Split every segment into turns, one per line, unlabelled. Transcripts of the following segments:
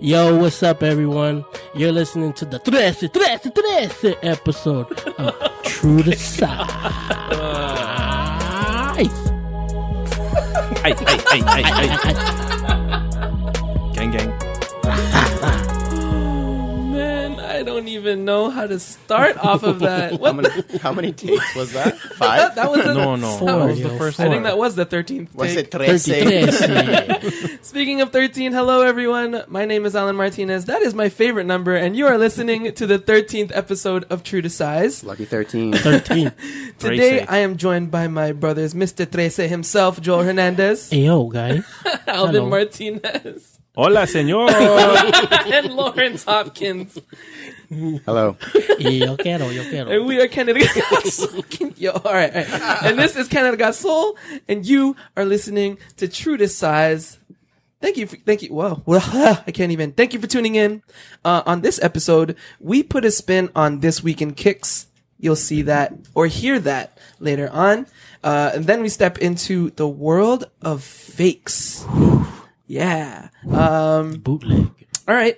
Yo, what's up, everyone? You're listening to the 13 episode of True to Size.
Gang, gang.
Man, I don't even know how to start off of that.
How many takes was that? 5?
That was
No.
Four,
That was the
yo,
first
I
one.
think that was the 13th
Was
take.
it 13?
13.
Speaking of 13, hello everyone. My name is Alan Martinez. That is my favorite number, and you are listening to the 13th episode of True to Size.
Lucky 13.
13.
Today, I am joined by my brothers, Mr. Trece himself, Joel Hernandez,
Hey, yo, guys.
Alvin
Hello.
Martinez,
Hola, señor.
and Lawrence Hopkins.
Hello.
Yo quiero.
And we are Canada Got Soul. Yo, all right. And this is Canada Got Soul, and you are listening to True to Size. Thank you. Whoa. Well, I can't even. Thank you for tuning in. On this episode, we put a spin on This Week in Kicks. You'll see that or hear that later on. And then we step into the world of fakes. Yeah.
Bootleg.
All right.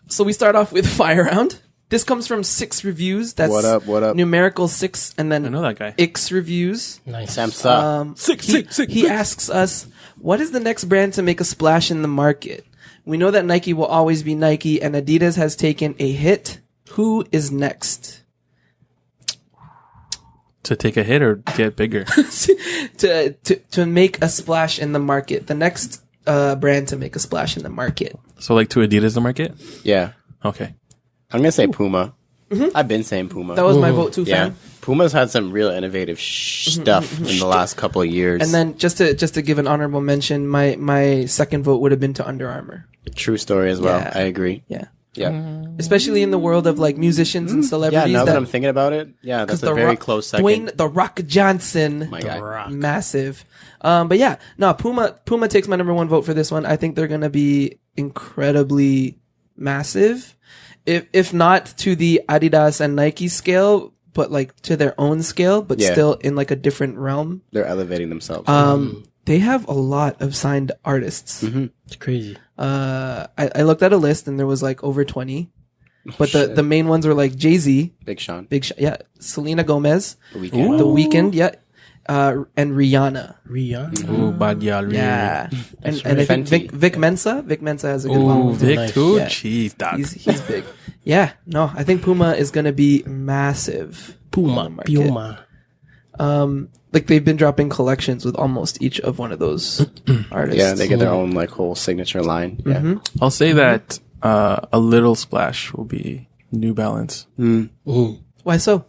So we start off with Fire Round. This comes from 6 reviews. That's
What up?
numerical 6 and then
I know that guy.
X reviews.
Nice.
Samsa.
He asks us, what is the next brand to make a splash in the market? We know that Nike will always be Nike and Adidas has taken a hit. Who is next?
To take a hit or get bigger?
to make a splash in the market. The next brand to make a splash in the market.
So like to Adidas the market?
Yeah.
Okay.
I'm going to say Puma. I've been saying Puma.
That was my vote too,
yeah.
fam.
Puma's had some real innovative stuff in the last couple of years.
And then just to give an honorable mention, my second vote would have been to Under Armour.
True story as well.
Yeah.
I agree.
Yeah.
Yeah.
Especially in the world of like musicians and
Yeah,
celebrities.
now that I'm thinking about it, yeah, that's a very close second.
Dwayne The Rock Johnson.
My guy.
Massive. But yeah, no, Puma takes my number 1 vote for this one. I think they're going to be incredibly massive. If not to the Adidas and Nike scale, but like to their own scale, but
Yeah.
still in like a different realm.
They're elevating themselves.
They have a lot of signed artists.
It's crazy.
I looked at a list and there was like over 20. But the main ones were like Jay-Z,
Big Sean.
yeah, Selena Gomez,
The Weeknd.
The Weeknd, yeah, and Rihanna.
Rihanna.
Ooh, bad y'all.
Yeah, and I think
Fenty.
Vic Mensa has a good
Ooh,
one.
Vic
Nice.
too?
Yeah.
Jeez, dog.
He's big. Yeah, no, I think Puma is gonna be massive. on the market. Like they've been dropping collections with almost each of one of those artists.
Yeah, they get their own like whole signature line. Yeah.
I'll say that a little splash will be New Balance.
Why so?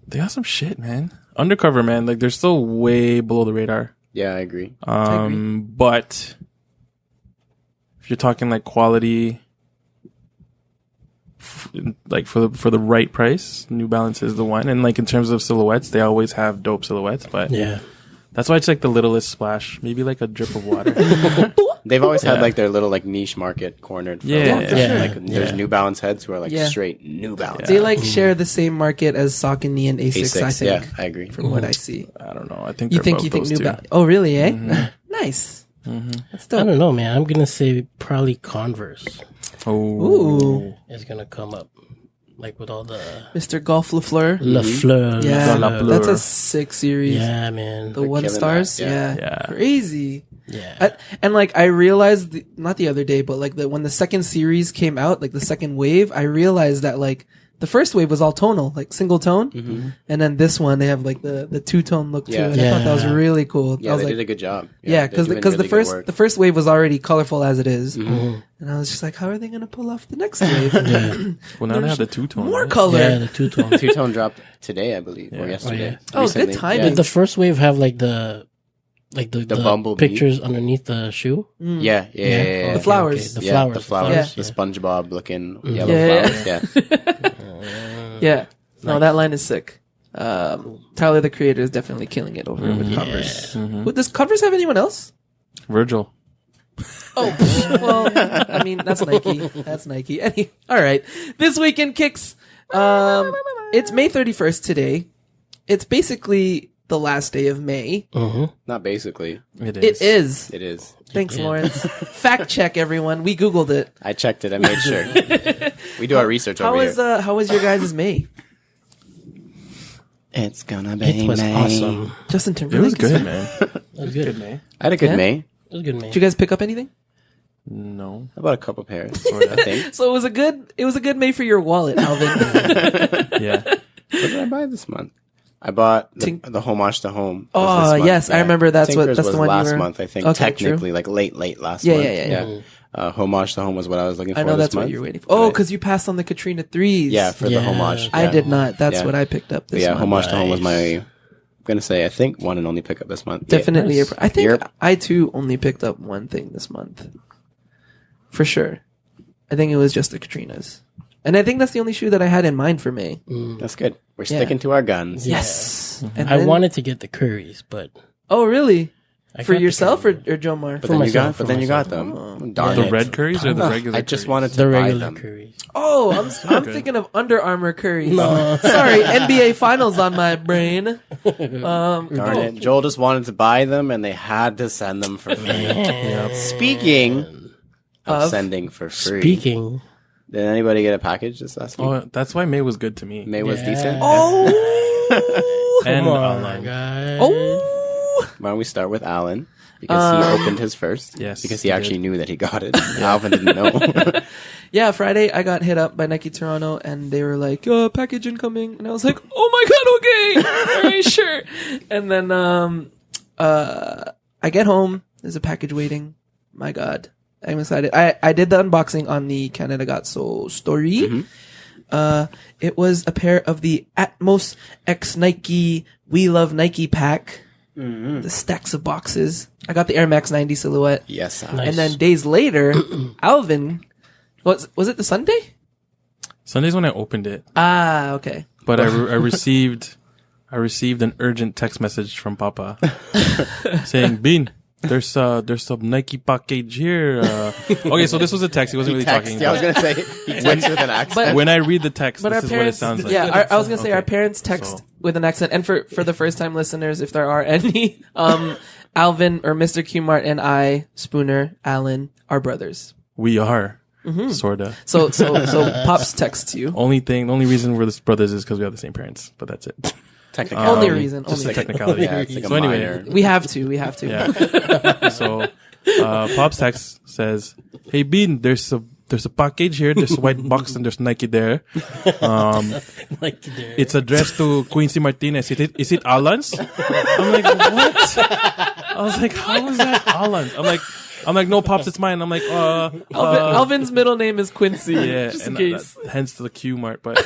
They got some shit, man. Undercover, man. Like they're still way below the radar.
Yeah, I agree.
But if you're talking like quality, like for the right price, New Balance is the one. And like in terms of silhouettes, they always have dope silhouettes. But
Yeah.
that's why it's like the littlest splash, maybe like a drip of water.
They've always had like their little like niche market cornered. For a
Yeah.
long time.
Yeah.
Like there's New Balance heads who are like
Yeah.
straight New Balance.
They like share the same market as Saucony and Asics, I
A6,
think.
yeah, I agree.
From what I see.
I don't know. I think
You
they're
think
above
you think
those
New
two.
Balance? Oh, really? Eh? Nice. That's
I
dope.
don't know, man. I'm going to say probably Converse
Oh,
Ooh,
is going to come up. Like with all the
Mr. Golf Lafleur.
Lafleur.
Yeah,
Lafleur.
that's a sick series.
Yeah, man.
The One
killing
Stars.
that, yeah.
Yeah.
Crazy.
Yeah.
And like I realized not the other day, but like when the second series came out, like the second wave, I realized that like the first wave was all tonal, like single tone, and then this one they have like the 2-tone look to
Yeah.
it. I thought that was
Yeah.
really cool.
Yeah,
I was
they
like,
did a good job.
yeah,
they're doing
because
really good work.
the first wave was already colorful as it is. And I was just like, how are they gonna pull off the next wave?
well, now they have the two-tone.
More
right?
color.
Yeah, the two-tone.
Two-tone dropped today, I believe, or yesterday.
Oh, good
Recently.
timing.
Did the first wave have like the
bumblebee.
pictures underneath the shoe?
Yeah.
The flowers.
The
Yeah,
flowers.
the flowers,
Yeah.
the SpongeBob looking yellow
Yeah.
flowers. Yeah,
Yeah. No, that line is sick. Tyler, the creator, is definitely killing it over with Converse. Does Converse have anyone else?
Virgil.
Oh, well, I mean, that's Nike. That's Nike. All right. This Week in Kicks. It's May 31st today. It's basically the last day of May.
Not basically.
It
It is.
It is.
Thanks, Lawrence. Fact check, everyone. We Googled it.
I checked it. I made sure. We do our research over here.
How was your guys' May?
It's gonna be
It was
May.
awesome.
Justin
It
Timberlake.
was good, man.
It was good.
May.
I had a good
Yeah?
May.
It was good, man.
Did you guys pick up anything?
No.
I bought a couple pairs, I think.
So it was a good May for your wallet, Alvin.
Yeah.
What did I buy this month? I bought
Tink-
the Homage to Home. was
Oh,
this month.
yes, I remember that's
Tinker's
the
was
one you
last
were-
month, I think.
Okay,
Technically,
true.
like late last
Yeah,
month.
yeah.
Homage to Home was what I was looking for
I know
this
that's what
month.
you're waiting for. Oh,
Right.
because you passed on the Katrina 3s.
Yeah, for the
Yeah.
Homage.
I
yeah.
did not. That's
Yeah.
what I picked up
But
this
yeah,
month.
Homage to Home was
Nice.
I'm going to say, I think, one and only pickup this month.
Definitely.
Nice.
I think
Yep.
I too only picked up one thing this month. For sure. I think it was just the Katrinas. And I think that's the only shoe that I had in mind for May.
Yeah. That's good. We're
Yeah.
sticking to our guns.
Yeah.
Yes. And
I
then-
wanted to get the Currys, but
Oh, really?
I
For
got the
yourself
Curry.
or Jomar?
But
For
then
myself, for
you got
myself.
them. Darn
The
it.
red curries or the regular
I just
curries?
wanted to
the
buy
regular
them.
Currys.
Oh, I'm
good.
thinking of Under Armour Curry.
No.
Sorry, NBA Finals on my brain.
Darn it. Joel just wanted to buy them and they had to send them for free. Speaking of
Of?
sending for free.
Speaking,
Did anybody get a package this last week?
Oh, that's why May was good to me.
May was
Yeah.
decent?
Oh,
and
come on,
online.
guys.
oh.
Why don't we start with Alan? Because he opened his first.
Yes,
Because he
he
actually
did.
knew that he got it. Alvin didn't know.
Yeah, Friday I got hit up by Nike Toronto and they were like, package incoming. And I was like, oh my God, okay. All right, sure. And then, I get home. There's a package waiting. My God. I'm excited. I did the unboxing on the Canada Got Soul story. It was a pair of the Atmos X Nike We Love Nike pack. The stacks of boxes. I got the Air Max 90 silhouette.
Yes.
Nice.
And then days later, Alvin, was it the Sunday?
Sunday's when I opened it,
Ah, okay.
but I received an urgent text message from Papa saying, "Bean, there's some Nike package here." Okay, so this was a text. He wasn't really talking.
Yeah, I was
but
going to say, he texts with an accent.
when I read the text,
But
this
our
is what it
parents,
sounds like.
yeah, I was gonna say our
Okay.
parents text
So-
with an accent. And for the first time listeners, if there are any, Alvin or Mr. Q-Mart and I, Spooner, Alan, are brothers.
We are sorta.
So Pops texts you.
The only reason we're the brothers is because we have the same parents, but that's it.
Technicality.
Only reason.
Just
Only
a technicality.
Yeah, it's like a
So anyway,
minor.
We have to.
Yeah. So, Pop's text says, "Hey Bean, there's a package here. There's a white box and there's Nike there.
Like there.
It's addressed to Quincy Martinez. Is it Alan's?" I'm like, "What?" I was like, "How is that Alan's?" I'm like, "No, Pops, it's mine." I'm like,
Alvin's middle name is Quincy.
yeah,
just in
and
case.
hence the Q Mart. But,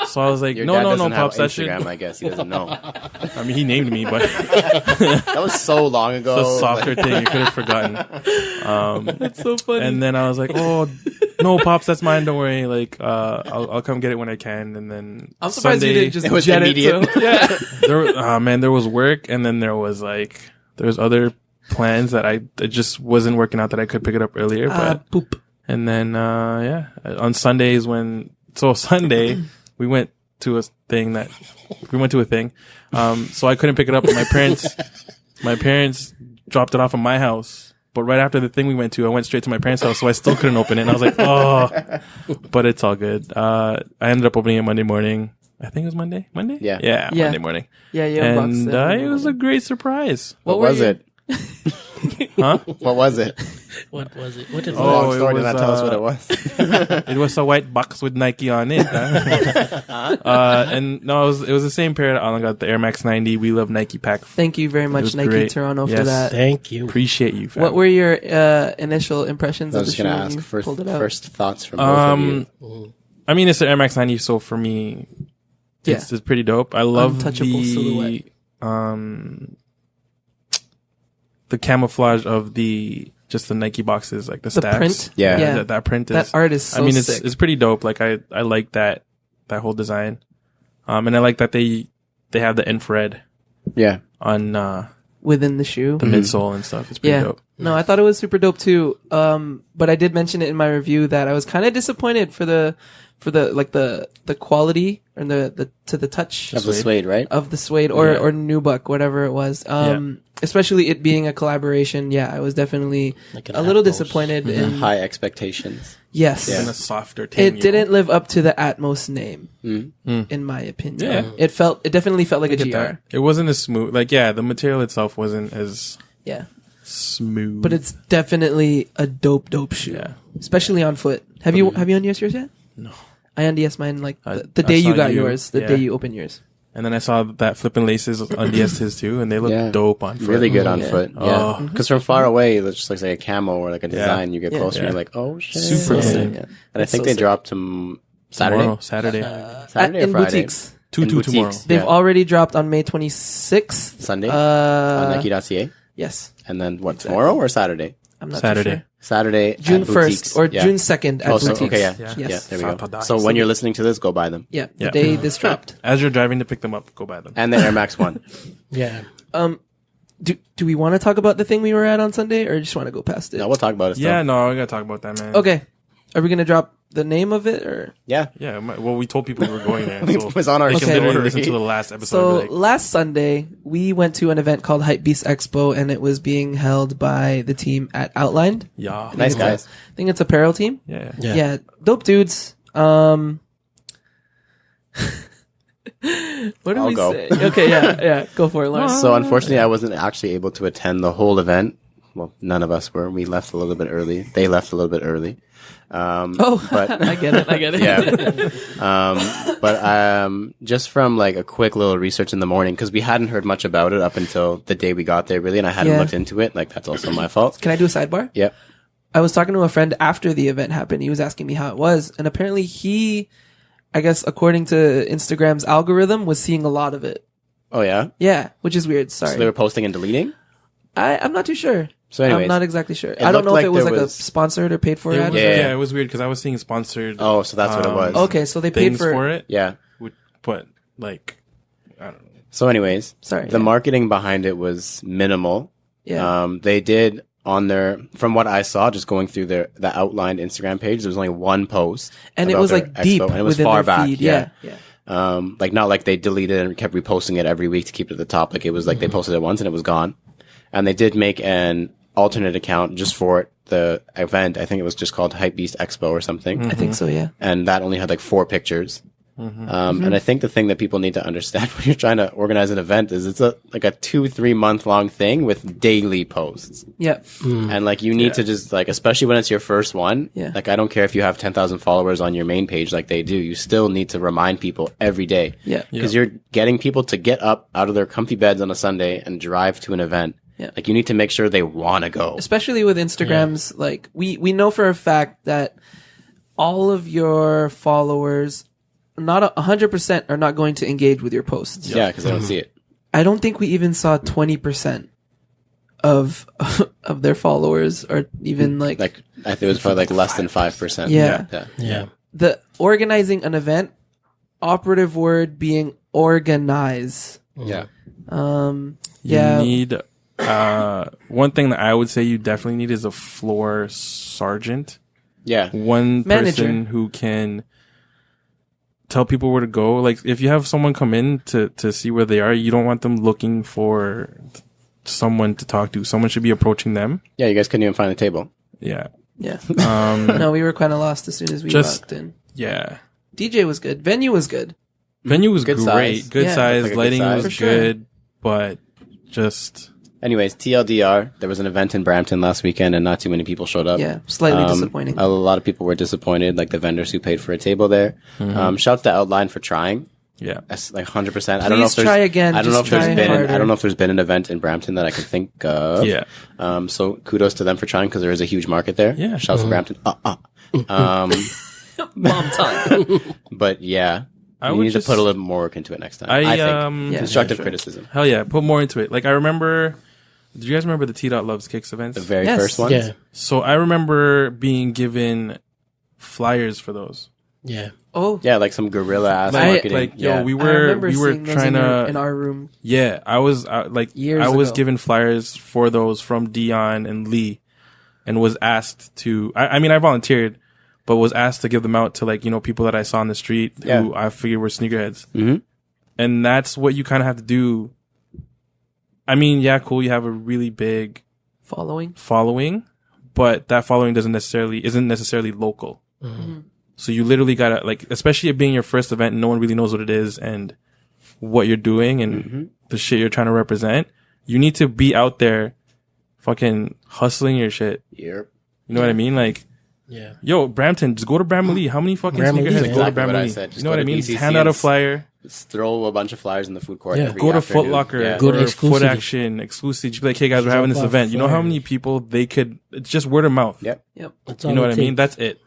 so I was like,
Your
no,
dad
no,
doesn't
Pops,
have
that should.
Instagram, I guess. He doesn't know.
I mean, he named me, but
That was so long ago.
it's a softer thing. You could have forgotten.
That's so funny.
And then I was like, "Oh, no, Pops, that's mine. Don't worry. Like, I'll come get it when I can." And then
I'm surprised you
Sunday,
didn't just
It was
jet
immediate.
it. So, yeah.
there was work, and then there was other plans that it just wasn't working out that I could pick it up earlier. But
Poop.
and then on Sundays Sunday we went to a thing. So I couldn't pick it up. But my parents dropped it off at my house. But right after the thing we went to, I went straight to my parents' house, so I still couldn't open it. And I was like, oh, but it's all good. I ended up opening it Monday morning. I think it was Monday.
Yeah.
Yeah.
Monday morning.
Yeah, you unboxed
And it was a great surprise.
What
were
was
you-
it?
Huh?
What was it?
What was it? What is
Oh,
Long
it
story. Did
was,
not tell us what it was.
It was a white box with Nike on it. And no, it was the same pair that Alan got, the Air Max 90 We Love Nike pack.
Thank you very much,
was
Nike
great.
Toronto, for
Yes.
that.
Thank you.
Appreciate you, fam.
What were your initial impressions
I
of
was
the
just
shoe
going to
when
ask
you pulled it out?
first thoughts from both of you.
I mean, it's the Air Max 90, so for me, it's pretty dope. I love
Untouchable silhouette.
the camouflage of the Nike boxes, like the stacks.
print?
Yeah.
Yeah.
That print is.
That art is so
I mean,
sick.
it's pretty dope. Like I like that whole design. And I like that they have the infrared
Yeah.
on
Within the shoe.
the midsole and stuff. It's pretty
Yeah.
dope.
No, I thought it was super dope too. But I did mention it in my review that I was kind of disappointed for for the quality and the touch
Of the suede, right?
of the suede or nubuck, whatever it was. Especially it being a collaboration. Yeah, I was definitely
Like an
a little
Atmos.
disappointed in.
High expectations.
Yes.
And a softer tan.
It didn't live up to the Atmos name,
Mm.
in my opinion.
Yeah.
It definitely felt like a
Get
GR.
that. It wasn't as smooth. Like, yeah, the material itself wasn't as
Yeah.
smooth.
But it's definitely a dope shoe.
Yeah.
Especially on foot. Have you unds yours yet?
No.
I unds mine like
I
the day
saw
you got
you-
yours, the
yeah.
day you opened yours.
And then I saw that Flippin' Laces unds his too, and they look
Yeah.
dope on foot.
Really good on
Yeah.
foot.
Oh.
Yeah. Because from far away, it just looks like a camo or like a design. You get
Yeah.
closer and
Yeah.
you're like, oh shit.
Super
Yeah.
sick.
Yeah. And I
That's
think
so
they
sick.
dropped Saturday.
Saturday.
Saturday or
in
Friday?
boutiques.
Two
In
tomorrow.
boutiques.
They've
Yeah.
already dropped on May 26th.
Sunday on Nike.ca.
Yes.
And then what, tomorrow or Saturday?
I'm not
Saturday.
too sure.
Saturday.
June
at
1st
boutiques.
or
Yeah.
June 2nd at
Oh, so,
boutiques.
okay, yeah.
Yeah.
Yeah,
Yes.
there we go.
Saturday.
So when you're listening to this, go buy them.
Yeah. The
Yeah.
day this dropped.
As you're driving to pick them up, go buy them.
And the Air Max 1.
Yeah.
Do we want to talk about the thing we were at on Sunday or just want to go past it?
No, we'll talk about it still.
Yeah, no, we gotta talk about that, man.
Okay. Are we going to drop the name of it or?
Yeah.
Yeah, well, we told people we were going there.
It
So
was on our
they can
Okay.
literally listen to
story.
the last episode.
So
and be like,
last Sunday, we went to an event called Hypebeast Expo and it was being held by the team at Outlined.
yeah.
Nice guys.
I think it's apparel team.
Yeah.
Yeah.
Yeah. Dope dudes. What do
I'll
we
go.
say? Okay, yeah. Go for it, Lawrence.
So unfortunately, I wasn't actually able to attend the whole event. Well, none of us were. We left a little bit early. They left a little bit early. But
I get it.
yeah. But just from like a quick little research in the morning, because we hadn't heard much about it up until the day we got there, really, and I hadn't
Yeah.
looked into it. Like that's also my fault.
Can I do a sidebar?
Yep.
I was talking to a friend after the event happened. He was asking me how it was, and apparently he, I guess according to Instagram's algorithm, was seeing a lot of it.
Oh yeah.
Yeah, which is weird. Sorry.
So they were posting and deleting.
I'm not too sure.
So anyways,
I'm not exactly sure. I don't
looked
know
like
if it was
there
like
was-
a sponsored or paid for
It
ad.
was,
Yeah.
yeah, it was weird because I was seeing sponsored.
Oh, so that's what it was.
Okay, so they paid
things
for,
for it.
Yeah.
But like, I don't know.
So anyways,
Sorry,
the
yeah.
marketing behind it was minimal.
Yeah.
They did on their, from what I saw, just going through the outlined Instagram page, there was only one post.
and it
about
was
their
like deep
expo, and it was
within
far
their
back.
feed.
Yeah.
Yeah.
Like not like they deleted it and kept reposting it every week to keep it at the top. Like it was like they posted it once and it was gone. And they did make an alternate account just for the event. I think it was just called Hypebeast Expo or something.
I think so. Yeah.
And that only had like 4 pictures. And I think the thing that people need to understand when you're trying to organize an event is it's like a 2-3 month long thing with daily posts.
Yeah.
And like you need to just like, especially when it's your first one,
Yeah.
like I don't care if you have 10,000 followers on your main page like they do, you still need to remind people every day.
Yeah.
Because you're getting people to get up out of their comfy beds on a Sunday and drive to an event.
Yeah.
Like you need to make sure they want to go.
Especially with Instagrams, like we know for a fact that all of your followers, not 100%, are not going to engage with your posts.
Yeah, because I don't see it.
I don't think we even saw 20% of their followers, or even like
Like I think it was probably like less than 5%.
Yeah.
Yeah.
Yeah.
the organizing an event. Operative word being organize.
Yeah.
Yeah.
You need one thing that I would say you definitely need is a floor sergeant.
Yeah.
One
Manager.
person who can tell people where to go. Like if you have someone come in to see where they are, you don't want them looking for someone to talk to. Someone should be approaching them.
Yeah, you guys couldn't even find the table.
Yeah.
Yeah. No, we were kind of lost as soon as we
Just-
walked in.
Yeah.
DJ was good. Venue was good.
Venue was
Good
great.
size.
Good
Yeah.
size.
Like a good
Lighting
size.
was
For sure.
good, but just
Anyways, TLDR, there was an event in Brampton last weekend and not too many people showed up.
Yeah. Slightly disappointing.
A lot of people were disappointed, like the vendors who paid for a table there. Shouts to Outline for trying.
yeah.
That's like 100%. I don't know if
Please
there's,
try again.
I don't know if
Just
there's
try
been,
harder.
I don't know if there's been an event in Brampton that I can think of.
Yeah.
So kudos to them for trying because there is a huge market there.
Yeah.
Shouts to Brampton.
Mom time.
But yeah,
I
you
would
need
just-
to put a little more work into it next time.
I,
I think.
um
Yeah.
Constructive
sure.
criticism.
Hell yeah, put more into it. Like I remember, do you guys remember the T. Loves Kicks events?
The very
Yes.
first ones.
Yeah.
So I remember being given flyers for those.
Yeah.
Oh.
Yeah, like some guerrilla ass
I-
marketing.
Like
yeah.
yo, we
I
were
remember seeing those
trying
in
to.
our room.
Yeah, I was
Years
I was
ago.
given flyers for those from Dion and Lee, and was asked to. I mean, I volunteered, but was asked to give them out to like, people that I saw on the street who I figured were sneakerheads.
Mm-hmm.
And that's what you kind of have to do. I mean, yeah, cool. You have a really big following, but that following isn't necessarily local.
Mm-hmm.
So you literally gotta like, especially it being your first event, no one really knows what it is and what you're doing and the shit you're trying to represent. You need to be out there fucking hustling your shit.
Yep.
You know what I mean? Like,
Yeah.
yo, Brampton, just go to Bramalea. How many fucking
Bramalea,
sneakerheads
yeah.
go to
Exactly what I
Bramalea?
said.
You
Just
know
go
what I
to
mean?
BCC
Hand out a
and
flyer.
Just throw a bunch of flyers in the food court.
Yeah.
every
Go to
afternoon.
Foot Locker.
Yeah.
Go to
or
Exclusive.
Foot Action, Exclusive. Just be like, hey guys, we're having this
Drop off
event. You know how
flyers.
many people they could, it's just word of mouth.
Yep.
That's
You
all
know
it
what I mean?
takes.
That's it.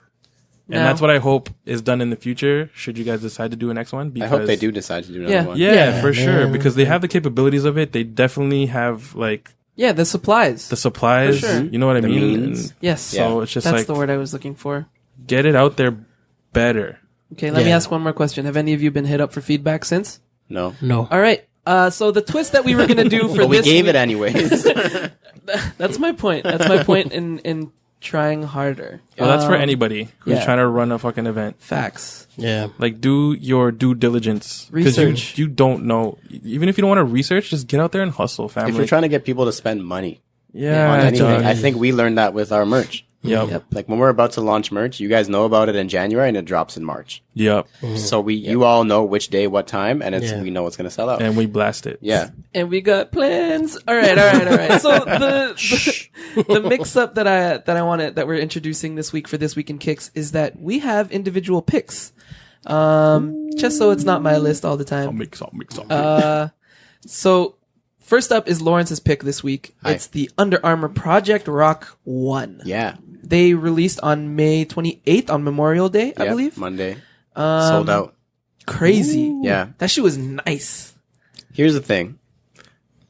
And
Now-
that's what I hope is done in the future. Should you guys decide to do a next one?
I
Because
hope they do decide to do another
Yeah.
one.
Yeah,
Yeah,
for sure.
man.
Because they have the capabilities of it. They definitely have like
Yeah, the supplies.
the supplies.
For sure.
You know what I
The
mean?
means.
And
Yes.
so it's just
That's
like
the word I was looking for.
get it out there better.
Okay, let me
Yeah.
ask one more question. Have any of you been hit up for feedback since?
No.
No.
All right. So the twist that we were going to do for
But we
this
gave
week-
it anyways.
That's my point. That's my point in trying harder.
Well, that's for anybody who's
yeah.
trying to run a fucking event.
Facts.
Yeah.
Like, do your due diligence. Because
Research.
you don't know. Even if you don't want to research, just get out there and hustle, family.
If you're trying to get people to spend money
yeah,
on anything,
dog.
I think we learned that with our merch.
Yep.
Yep.
Like when we're about to launch merch, you guys know about it in January and it drops in March.
Yep.
So you all know which day, what time, and
Yeah.
we know it's going to sell out.
And we blast it.
Yeah.
And we got plans. All right. So the mix up that I wanted that we're introducing this week for This Week in Kicks is that we have individual picks. Just so it's not my list all the
I'll
time.
mix up.
So first up is Lawrence's pick this week.
Hi.
It's the Under Armour Project Rock 1.
Yeah.
They released on May 28th on Memorial Day, I
Yep.
believe.
Monday. Sold out.
Crazy.
Yeah.
That shoe was nice.
Here's the thing.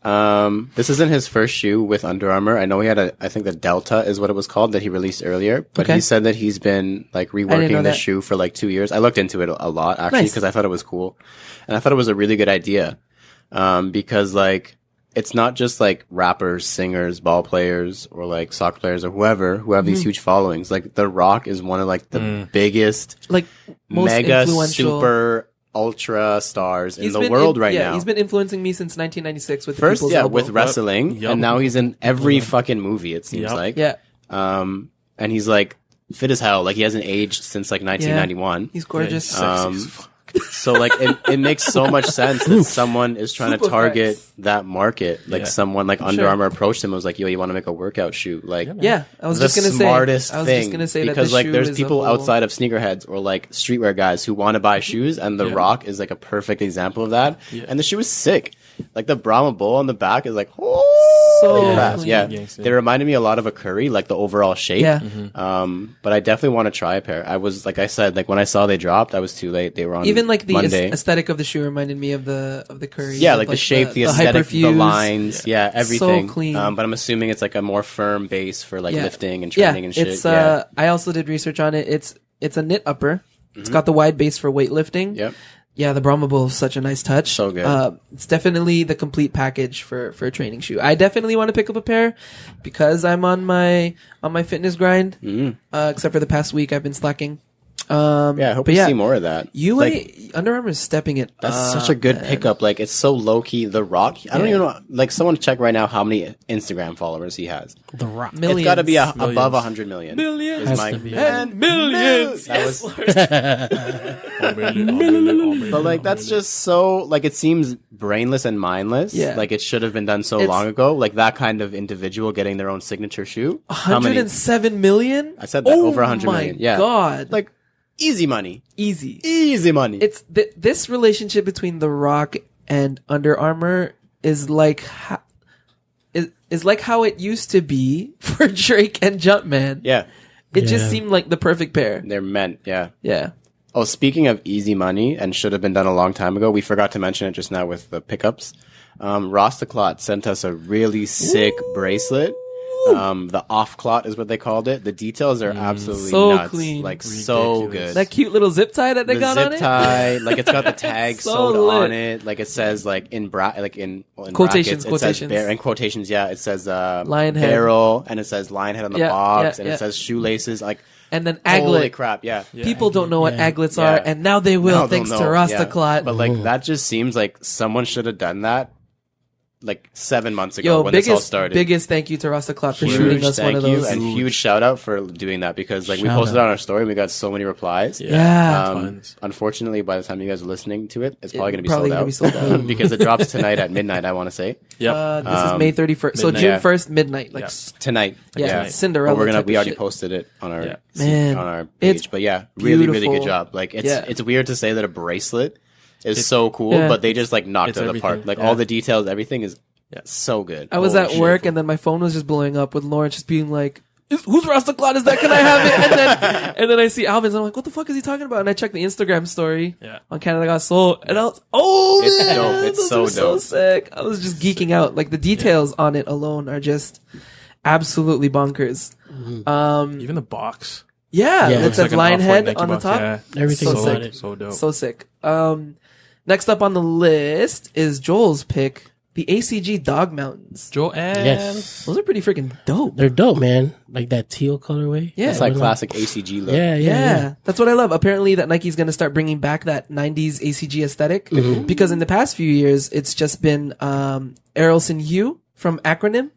This isn't his first shoe with Under Armour. I know he had I think the Delta is what it was called that he released earlier, but
Okay.
he said that he's been like
know
reworking
that.
this shoe for like 2 years. I looked into it a lot actually
Nice.
because I thought it was cool. And I thought it was a really good idea. Because like, it's not just like rappers, singers, ball players, or like soccer players or whoever who have these
Mm-hmm.
huge followings. Like The Rock is one of like the biggest,
Like most
mega,
influential.
super, ultra stars in
He's
the
been
world
in-
right
yeah,
now.
He's been influencing me since 1996 with the
First,
People's
yeah,
Elbow.
with wrestling,
Yup.
and now he's in every fucking movie. It seems
Yup.
like,
Yeah,
and he's like fit as hell. Like he hasn't aged since like 1991.
he's gorgeous.
Sexy as fuck.
So like it makes so much sense that someone is trying
Super
to target
facts.
that market. Like
Yeah.
someone like Under
Sure.
Armour approached him and was like, "Yo, you want to make a workout shoe?" Like,
Yeah, I was
the
just gonna
smartest
say. I was
thing
just gonna say
because
that
like
the shoe
there's
is a
people
whole-
outside of sneakerheads or like streetwear guys who want to buy shoes, and The
Yeah.
Rock is like a perfect example of that.
Yeah.
And the shoe is sick. Like the Brahma bull on the back is like
So
fast.
clean.
Yeah,
Gangster.
they reminded me a lot of a Curry, like the overall shape.
Yeah.
But I definitely want to try a pair. I was like I said, like when I saw they dropped, I was too late. They were on
Even like the
Monday.
aesthetic of the shoe reminded me of the Curry.
Yeah,
with,
like the shape, the aesthetic, the
hyperfuse.
lines, yeah, everything.
clean.
But I'm assuming it's like a more firm base for like
Yeah.
lifting and
Yeah,
training and shit.
it's
yeah.
I also did research on it. It's a knit upper. It's got the wide base for weightlifting.
Yep.
Yeah, the Brahma Bull is such a nice touch.
So good.
It's definitely the complete package for a training shoe. I definitely want to pick up a pair because I'm on my fitness grind. Except for the past week, I've been slacking.
Yeah, I hope
but
we
yeah,
see more of that.
Under Armour is stepping it.
That's
up,
such a good
man.
pickup. Like it's so low key. The Rock. I don't
Yeah.
even know. Like someone check right now how many Instagram followers he has.
The Rock.
Millions.
It's got to be above
Millions.
100 million.
Millions.
Is
Has
my-
to be.
And
Millions.
That
Yes,
was-
Lord.
But like that's just so like it seems brainless and mindless.
Yeah.
Like it should have been done so
It's-
long ago. Like that kind of individual getting their own signature shoe. How many?
107 million.
I said that, over 100
my
million. Yeah.
God,
Like easy money.
easy.
Easy money.
It's this relationship between The Rock and Under Armour is like is like how it used to be for Drake and Jumpman.
yeah.
It just
Yeah.
seemed like the perfect pair.
They're meant. Yeah.
Yeah.
Oh, speaking of easy money and should have been done a long time ago, we forgot to mention it just now with the pickups. Rostaclot sent us a really sick bracelet The off clot is what they called it. The details are absolutely
So
nuts.
clean.
Like so
Ridiculous.
good.
That cute little zip tie that they
the
got
zip
on it.
tie, like it's got the tag
So
sewed
lit.
on it. Like it says like in
Quotations,
brackets, it says
quotations.
in quotations, yeah, it says
Lionhead.
barrel, and it says lionhead on the
Yeah,
box,
yeah,
and
yeah.
it says shoelaces. Like
And then
holy
aglet.
crap, yeah.
People don't know what
Yeah.
aglets
Yeah.
are, and now they will,
Now they'll
thanks to
know,
Rasta
yeah.
Clot.
But like that just seems like someone should have done that like 7 months ago
Yo,
when this all
biggest
started.
biggest thank you to Rasta Clot for
Huge
shooting us one
thank
of
you
those.
and huge shout out for doing that because like we
Shout
posted
out.
on our story and we got so many replies.
Yeah.
Tons.
Unfortunately, by the time you guys are listening to it, it's probably going to be
probably
sold
gonna
out,
be sold out.
because it drops tonight at midnight. I want to say
Yep.
This is May 31st. So
midnight.
June
Yeah.
1st, midnight. Like,
Yeah.
tonight.
yeah,
tonight.
Cinderella.
But
type
we
of
already
shit.
posted it on our
Yeah.
Man,
on our
it's
page. But yeah, really really
beautiful.
good job. Like it's
Yeah.
it's weird to say that a bracelet is so cool,
Yeah.
but they just like knocked
It's
it out of the park.
everything.
Like
Yeah.
all the details, everything is
Yeah.
so good.
I was
Holy
at
shit.
work and then my phone was just blowing up with Lawrence just being like, who's Rasta Clot? Is that? Can I have it? And then I see Alvin's and I'm like, what the fuck is he talking about? And I check the Instagram story
Yeah.
on Canada Got Soul and I was, oh
It's
man,
dope. It's
those
so
are so
dope.
sick. I was just geeking out. Like the details on it alone are just absolutely bonkers.
Even the box.
Yeah,
Yeah.
it
Looks
says
an off-white
Lionhead
Nike
on the
box.
top.
Yeah.
Everything
So
about
sick.
it.
So dope.
So sick. Next up on the list is Joel's pick, the ACG Dog Mountains.
Joel.
Yes.
Those are pretty freaking dope.
They're dope, man. Like that teal colorway.
Yeah.
It's like classic ACG look.
Yeah,
Yeah, that's what I love. Apparently, that Nike's going to start bringing back that '90s ACG aesthetic because in the past few years, it's just been Errolson Hugh from Acronym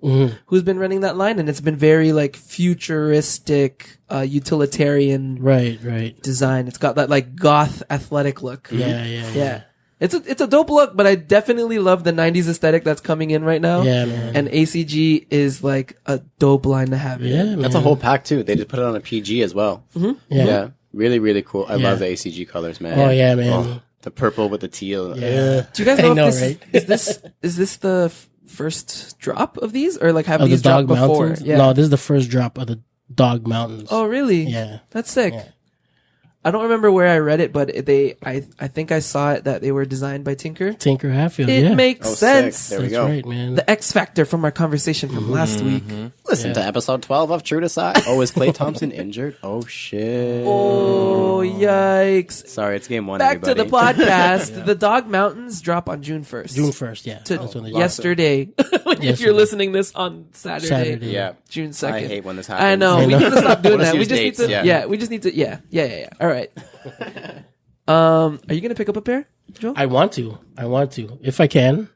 who's been running that line, and it's been very like futuristic, utilitarian
Right.
design. It's got that like goth athletic look.
Yeah.
Yeah. It's a dope look, but I definitely love the '90s aesthetic that's coming in right now.
Yeah, man.
And ACG is like a dope line to have.
Yeah, man.
That's a whole pack too. They just put it on a PG as well.
Yeah.
Really, really cool. I
Yeah.
love the ACG colors, man.
Oh, yeah, man.
Oh, the purple with the teal.
Yeah.
Do you guys know,
I know,
if this
right?
is this the first drop of these, or like have
Of the
these dropped
Dog
before?
Mountains?
Yeah.
No, this is the first drop of the Dog Mountains.
Oh, really?
Yeah.
That's sick.
Yeah.
I don't remember where I read it, but I think I saw it that they were designed by Tinker.
Tinker Hatfield,
It
yeah.
makes
Oh, sick.
sense.
There we
That's
go.
right, man.
The X factor from our conversation from last week.
Listen to episode 12 of True to Size. Oh, is Klay Thompson injured? Oh, shit.
Oh, yikes.
Sorry, it's game one,
Back to
everybody.
the podcast. The Dog Mountains drop on June 1st.
June 1st, yeah.
To
That's when they
yesterday. If you're
Yesterday.
listening this on Saturday.
Saturday.
Yeah.
June 2nd.
I hate when this happens.
I know.
I
We
know.
need to stop doing
Let us
that. We
use
just
dates,
need to.
yeah.
Yeah. We just need to. Yeah. All right. Are you gonna pick up a pair, Joel?
I want to, if I can.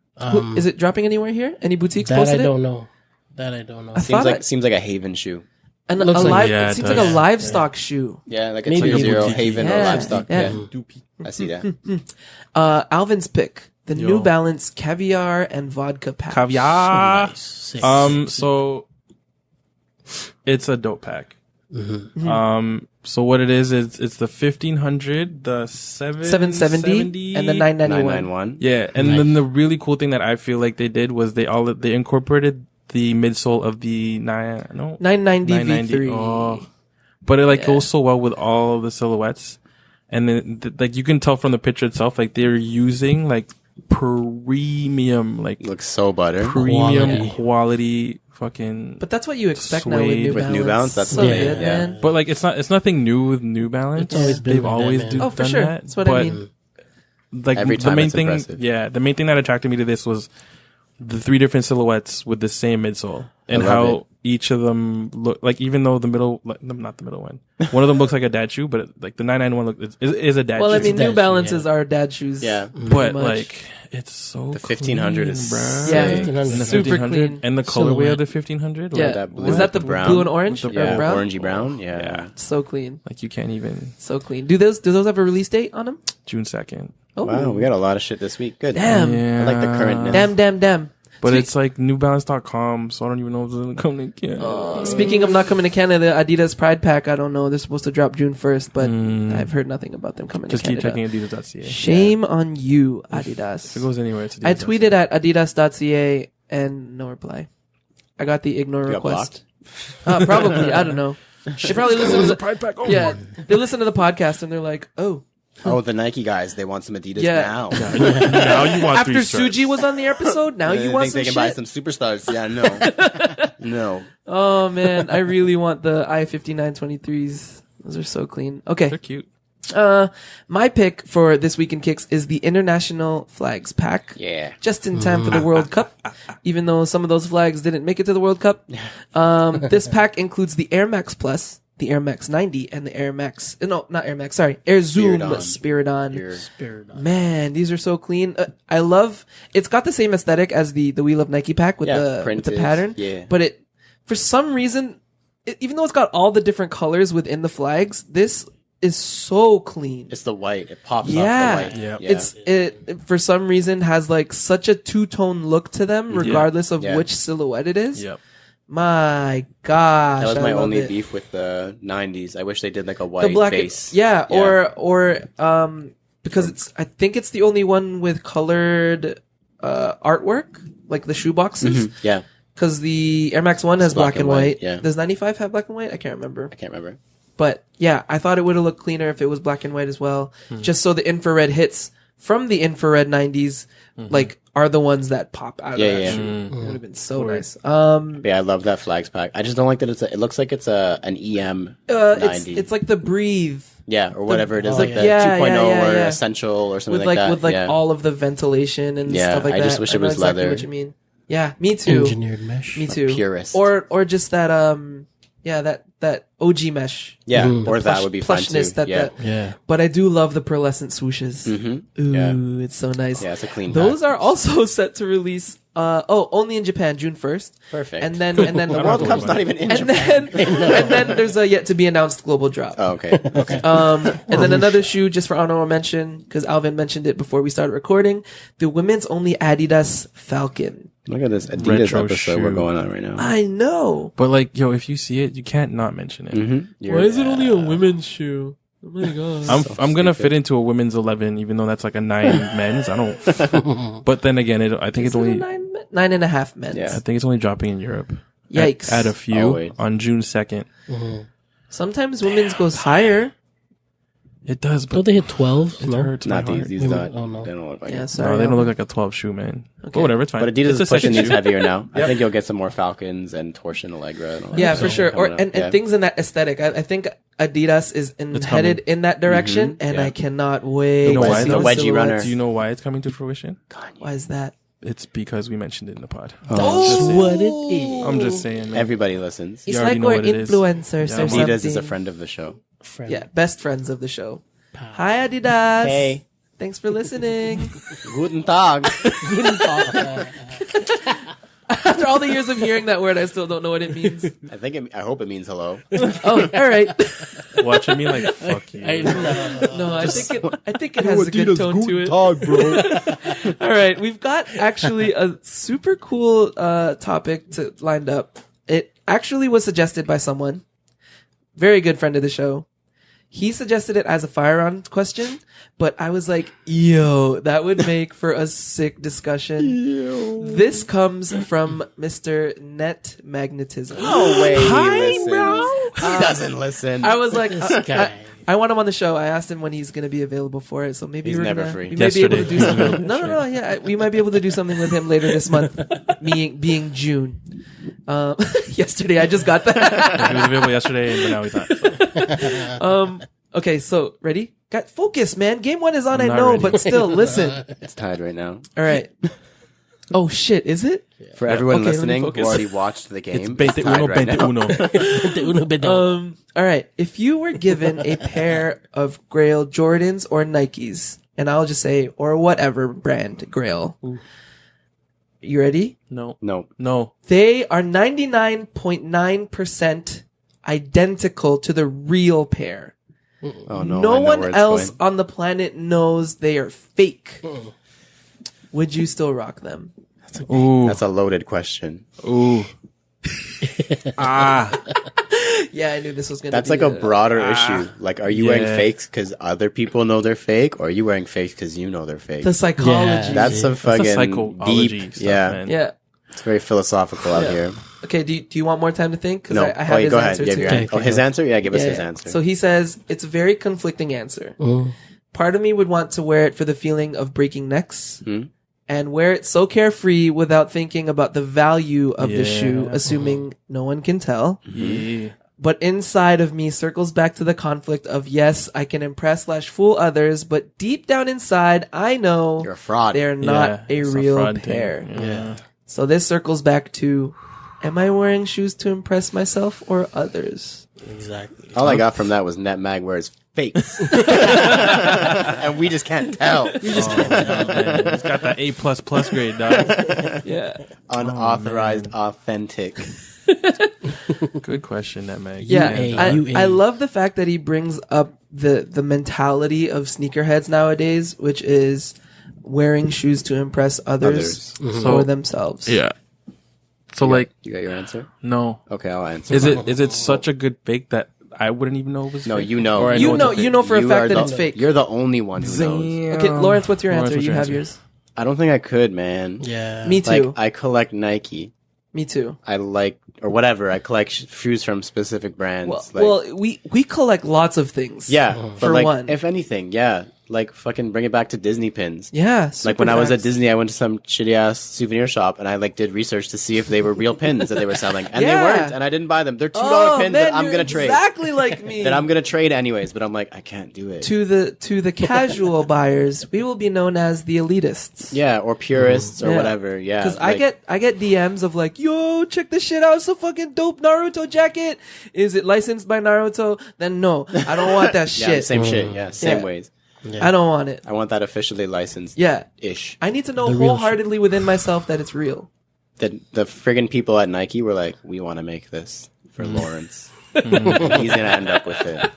Is it dropping anywhere here? Any boutiques
That
posted
I
it?
don't know. That I don't know.
thought
Seems like a Haven shoe.
And a
Looks like-
live,
Yeah,
it
it
seems
does.
like a livestock shoe.
Yeah, like it's
Maybe
like a
a
zero
boutique.
Haven or
Yeah,
livestock.
yeah.
I see that.
Alvin's pick, the
Yo.
New Balance caviar and vodka pack.
Caviar.
Nice. Sick.
So it's a dope pack.
Mm-hmm.
So what it is it's the 1500, the
770 and the 991.
991.
Yeah, and
Nice.
then the really cool thing that I feel like they did was they incorporated the midsole of the
990 V3.
Oh, but it goes so well with all of the silhouettes, and then like you can tell from the picture itself, like they're using like premium, like
Looks so butter.
premium quality fucking.
But that's what you expect now with
Suede.
New
With
Balance.
New Balance, that's
so
the
thing,
good,
yeah.
man.
But like it's nothing new with New Balance.
It's always been
They've
like that,
always
man.
Oh, for
done
sure.
that.
That's what I
But,
mean.
Like
Every
the
time
main
it's
thing,
impressive.
the main thing that attracted me to this was the 3 different silhouettes with the same midsole and
love
how
it.
each of them look like, even though the middle, like, not the middle one of them looks like a dad shoe, but like the 991 is a dad
Well,
shoe.
I mean,
dad
New
shoe,
Balances
yeah.
are dad shoes.
Yeah.
but
much.
like it's so
The 1500
clean,
is
bruh.
Yeah,
sick.
1500.
And the
super
1500
clean.
and the colorway
Silhouette.
of the 1500.
Yeah.
Like,
That blue
Is that the
with brown.
blue and orange
With the
or
Yeah,
brown?
orangey brown. Yeah.
Yeah.
So clean.
like you can't even.
So clean. Do those have a release date on them?
June 2nd.
Oh,
Wow, we got a lot of shit this week. Good.
Damn.
Yeah.
I like the currentness.
Damn.
But it's like newbalance.com, so I don't even know if it's gonna come to Canada.
Speaking of not coming to Canada, Adidas Pride Pack, I don't know. They're supposed to drop June 1st, but I've heard nothing about them coming
Just
to
keep
Canada.
checking Adidas.ca.
Shame on you, Adidas.
If it goes anywhere, it's Adidas.
I tweeted at adidas.ca and no reply. I got the ignore
You got
request. Probably. I don't know. They probably listen to the
Pride Pack. Oh,
yeah. They listen to the podcast and they're like, "Oh,
Oh, the Nike guys, they want some Adidas
Yeah.
now.
Now you want
After
3 stripes.
Suji was on the episode, now you want
think
some
they can
shit?
buy some superstars. Yeah, no. No.
Oh man, I really want the I-5923s. Those are so clean. Okay.
They're cute.
My pick for this week in Kicks is the International Flags pack.
Yeah.
Just in time for the World Cup, even though some of those flags didn't make it to the World Cup. This pack includes the Air Max Plus, the Air Max 90, and the Air Max, no, not Air Max, sorry, Air Zoom Spiridon. Man, these are so clean. I love, it's got the same aesthetic as the We Love Nike pack with with the pattern.
Yeah.
But it, for some reason, even though it's got all the different colors within the flags, this is so clean.
It's the white. It pops
Yeah.
off the white.
Yeah.
It for some reason has like such a two-tone look to them, regardless of
Yeah.
which silhouette it is.
Yep.
My gosh.
That was
I
my
love
only
it.
beef with the 90s. I wish they did like a
The
white
black,
base.
yeah,
Yeah.
or because I think it's the only one with colored artwork, like the shoe boxes.
Yeah.
Because the Air Max 1 has black and white.
yeah.
Does 95 have black and white? I can't remember.
I can't remember.
But yeah, I thought it would have looked cleaner if it was black and white as well. Just so the infrared hits from the infrared 90s, like, are the ones that pop out
Yeah,
of that
yeah.
shoe. It would have been so nice.
Yeah, I love that flags pack. I just don't like that it looks like it's an EM 90.
It's like the Breathe
Yeah, or whatever it is, like the
yeah,
2.0
yeah,
or
yeah.
Essential or something
with
like that.
with
yeah.
all of the ventilation and
Yeah,
stuff like
I
that.
just wish it
know
was
exactly
leather.
What you mean? Yeah, me too.
Engineered mesh.
Me too.
purist.
Or just that that OG mesh.
yeah,
Mhm.
or that would be fun too.
Plushness that
Yeah.
Yeah.
But I do love the pearlescent swooshes.
Mm-hmm.
Ooh,
Yeah.
it's so nice.
Yeah, it's a clean
Those
pack.
are also set to release. Only in Japan, June 1st.
Perfect.
And then the
the World Cup's not even in
and
Japan.
then there's a yet to be announced global drop.
Oh, okay. Okay.
And then another shoe, just for honorable mention, because Alvin mentioned it before we started recording, the women's only Adidas Falcon.
Look at this Adidas
Retro
episode we're
shoe.
going on right now.
I know.
But like, yo, if you see it, you can't not mention it.
Mm-hmm.
Why is it only a women's shoe? Oh my god.
I'm gonna fit into a women's 11, even though that's like a 9 men's. I don't. But then again, I think it's only.
9.5 men's.
Yeah.
I think it's only dropping in Europe.
Yikes.
At a few
Oh, wait.
on June 2nd.
Sometimes women's goes higher.
It does,
Don't
but
they hit 12?
it
No.
hurts my
Not these.
heart.
These
Maybe-
not.
oh, no.
They don't look like
Yeah,
it.
sorry.
No, they don't
Alvin.
look like a 12 shoe, man.
Okay.
But whatever, it's fine.
But Adidas
It's a
is pushing
second
these
shoe.
heavier now. I
Yep.
think you'll get some more Falcons and Torsion Allegra. And all
Yeah,
that
for
stuff
sure. Or
coming up.
and things in that aesthetic. I think Adidas is
It's
headed
coming.
in that direction, and
Yeah.
I cannot wait.
You know
to
why?
see
The
wedgie
silhouettes.
runner.
Do you know why it's coming to fruition?
Why is that?
It's because we mentioned it in the pod.
That's what it is.
I'm just saying, man.
Everybody listens.
It's
You already
like
know
we're
what it is.
influencers
Yeah.
or something.
Adidas is a friend of the show.
Friend.
Yeah, best friends of the show. Hi, Adidas.
Hey.
Thanks for listening.
Guten Tag.
After all the years of hearing that word, I still don't know what it means.
I hope it means hello.
Oh, all right.
Watching me like, fuck you.
I know.
No, I think it has a good tone to it.
bro.
All right, we've got actually a super cool topic lined up. It actually was suggested by someone, very good friend of the show. He suggested it as a firearm question, but I was like, yo, that would make for a sick discussion. This comes from Mr. Net Magnetism.
No way.
Hi,
he listens.
bro.
He doesn't listen.
I was like,
guy.
I want him on the show. I asked him when he's going to be available for it, so maybe
He's
we're
never
gonna,
free.
we might be able to do
Yesterday.
something. No. Yeah, we might be able to do something with him later this month, being June. Yesterday, I just got that.
He was available yesterday, but now he's not. So.
Okay, so ready? Got focus, man. Game 1 is on.
I'm
I
not
know,
ready.
but still, listen.
It's tied right now.
All right. Oh shit, is it?
For everyone
Okay, let me
listening who
focus.
already watched the game,
It's
it's
21,
tied right now.
21.
All right. If you were given a pair of Grail Jordans or Nikes, and I'll just say, or whatever brand Grail. You ready?
No.
No.
They are 99.9% identical to the real pair.
Oh no.
No
I know
one
where it's
else
going.
on the planet knows they are fake. Would you still rock them?
Ooh.
That's a loaded question.
Ooh.
Yeah, I knew this was going to
That's
be
like a broader issue. Like, are you wearing
Yeah.
fakes because other people know they're fake, or are you wearing fakes because you know they're fake?
the psychology.
Yeah.
That's some
That's
fucking
a psychology
deep.
stuff,
Yeah,
man.
Yeah.
it's very philosophical out here.
Okay, do you want more time to think? Because
No,
I have his
go ahead.
answer
Give
too.
your
Okay,
answer. Oh, his answer? Yeah, give us
Yeah,
his
yeah.
answer.
So he says it's a very conflicting answer.
Mm.
part of me would want to wear it for the feeling of breaking necks. And wear it so carefree without thinking about the value of the shoe, assuming no one can tell.
Yeah.
But inside of me circles back to the conflict of, yes, I can impress / fool others, but deep down inside, I know
You're a fraud.
they're not a
it's
real
fraud thing.
pair.
Yeah.
So this circles back to, am I wearing shoes to impress myself or others?
Exactly.
All I got from that was NetMag wears fakes. And we just can't tell.
He's got that A++ grade, dog.
Yeah.
Unauthorized, authentic.
Good question, that Meg.
Yeah.
UA.
I love the fact that he brings up the mentality of sneakerheads nowadays, which is wearing shoes to impress others,
So-
or themselves.
Yeah. So like,
You got your answer?
no.
Okay, I'll answer.
Is it such a good fake that I wouldn't even know it was
No,
fake?
you know.
Or I
You
it's
know,
a fake?
you know for a
You
fact
are
that
the-
it's fake.
You're the only one who knows.
Damn.
Okay, Lawrence, what's your
Lawrence,
answer?
what's
You
your
have
answer?
yours.
I don't think I could, man.
Yeah.
Me too.
Like, I collect Nike.
Me too.
I like, or whatever. I collect shoes from specific brands.
Well, we collect lots of things.
yeah.
For
But like,
one.
if anything, yeah. Like, fucking bring it back to Disney pins.
Yeah.
Like when I was at
facts.
Disney, I went to some shitty ass souvenir shop and I like did research to see if they were real pins that they were selling, and
Yeah.
they weren't, and I didn't buy them. They're $2
Oh,
pins
man,
that I'm
you're
gonna trade.
exactly like me.
That I'm gonna trade anyways, but I'm like, I can't do it.
to the casual buyers, we will be known as the elitists.
Yeah, or purists or
Yeah.
whatever. Yeah,
Because
like,
I get DMs of like, yo, check this shit out, it's a fucking dope Naruto jacket. Is it licensed by Naruto? Then no, I don't want that
yeah,
shit.
same shit. Yeah, same
Yeah.
ways.
I don't want it.
I want that officially licensed.
Yeah,
Ish.
I need to know
The real
wholeheartedly within myself that it's real.
The friggin' people at Nike were like, we want to make this for Lawrence. He's gonna end up with it.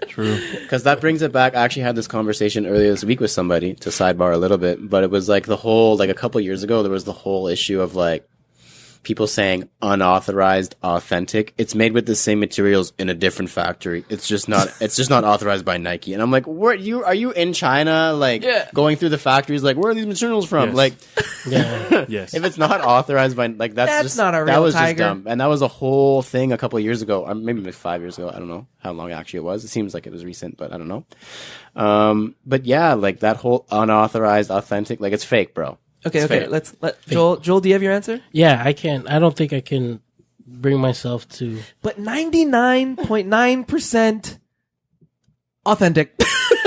True.
Because that brings it back. I actually had this conversation earlier this week with somebody, to sidebar a little bit, but it was like the whole, like a couple years ago, there was the whole issue of like people saying unauthorized, authentic. It's made with the same materials in a different factory. It's just not authorized by Nike. And I'm like, are you in China? Like going through the factories, like, where are these materials from?
Yes.
Like,
Yeah.
Yes.
if it's not authorized by, like, that's just
not a
that
real
was
tiger.
just dumb. And that was a whole thing a couple of years ago, or maybe like 5 years ago. I don't know how long actually it was. It seems like it was recent, but I don't know. But yeah, like that whole unauthorized, authentic, like it's fake, bro.
Okay,
It's
okay.
fake.
Let Joel. Joel, do you have your answer?
Yeah, I can't. I don't think I can bring myself to.
But 99.9% authentic.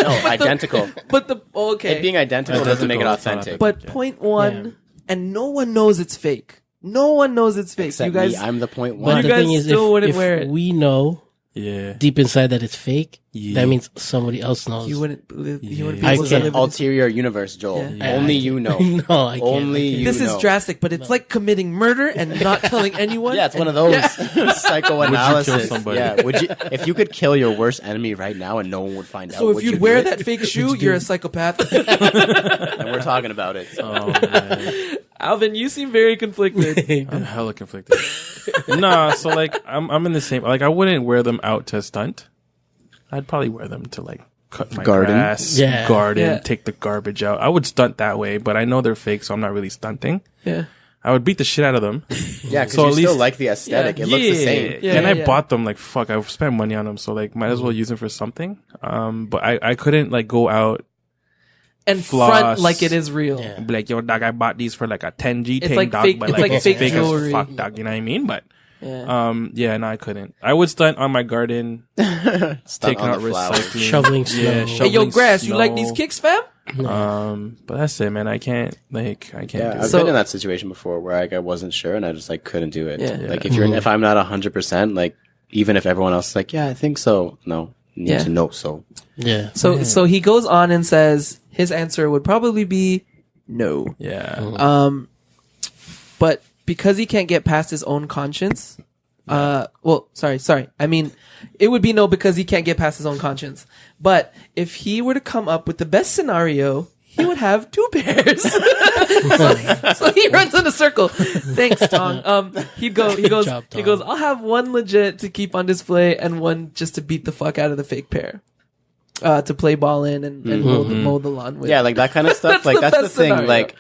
No, identical.
But the okay.
It being identical doesn't make it
Identical,
authentic.
But
Yeah.
point one, and no one knows it's fake. No one knows it's fake.
Except
you guys,
me, I'm the point
But
you
one.
the
guys
thing is,
still wouldn't
if
wear it.
we know
Yeah.
deep inside that it's fake,
Yeah.
that means somebody else knows.
you wouldn't believe. You wouldn't be
I
able to
can't.
live in
Ulterior universe, Joel.
Yeah.
Only you know.
no, I can't.
Only
I can't.
you
This is
know.
drastic, but it's like committing murder and not telling anyone.
Yeah, it's one of those psychoanalysis.
Would you kill somebody?
Yeah, would you? If you could kill your worst enemy right now and no one would find out,
So if
would
you
you
wear
do it?
that fake shoe, you're a psychopath.
And we're talking about it.
Oh man.
Alvin, you seem very conflicted.
I'm hella conflicted. Nah, so like I'm in the same, like I wouldn't wear them out to stunt. I'd probably wear them to like cut my
Garden?
grass,
Yeah.
garden,
Yeah.
take the garbage out. I would stunt that way, but I know they're fake, so I'm not really stunting.
Yeah.
I would beat the shit out of them.
Yeah, because
So
you
at
still
least-
like the aesthetic. It looks the same.
Yeah,
and I
yeah.
bought them like fuck. I spent money on them, so like might as well use them for something. But I couldn't like go out
And
Floss.
front like it is real.
Yeah.
and be like, yo, dog, I bought these for like a 10G
It's
thing,
like
dog,
fake-
but
it's
like
like
it's
fake
fake
jewelry.
as fuck, dog. You know what I mean? But
Yeah.
yeah, no, I couldn't. I would stunt on my garden,
Stunt
taking
on
out
the flowers.
recycling,
Shoveling snow.
Yeah,
Hey, yo,
shoveling
grass, you like
snow.
these kicks, fam?
But that's it, man. I can't
Yeah,
do
I've
it.
So-
been in that situation before where like I wasn't sure and I just like couldn't do it.
Yeah.
Like if I'm not 100%, like even if everyone else is like, yeah, I think so. No, you need
Yeah.
to know so.
Yeah.
So he goes on and says his answer would probably be no.
Yeah.
But because he can't get past his own conscience, sorry. I mean, it would be no because he can't get past his own conscience. But if he were to come up with the best scenario, he would have 2 pairs. so he runs in a circle. Thanks, Tong. He goes,
job,
he
Tong.
goes, I'll have one legit to keep on display and one just to beat the fuck out of the fake pair. To play ball in and mow the lawn with.
Yeah, like that kind of stuff.
That's
like
the
that's the
best
thing.
scenario.
Like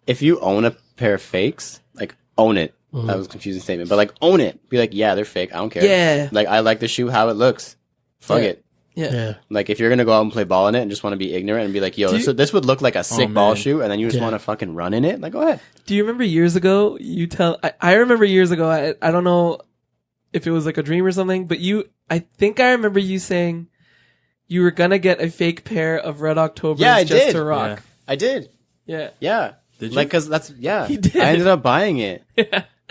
if you own a pair of fakes, like own it. That was a confusing statement, but like own it. Be like, yeah, they're fake. I don't care.
Yeah.
Like I like the shoe how it looks. Fuck
Yeah.
it.
Yeah.
Like, if you're gonna go out and play ball in it and just want to be ignorant and be like, yo, this would look like a sick ball
man.
shoe, and then you just want to fucking run in it, like, go ahead.
Do you remember years ago? I remember years ago. I don't know if it was like a dream or something, but I think I remember you saying you were gonna get a fake pair of Red Octobers
Yeah, I
just
did.
to rock.
I did.
Yeah.
Yeah.
Did you?
Like, cause that's, yeah.
He did.
I ended up buying it.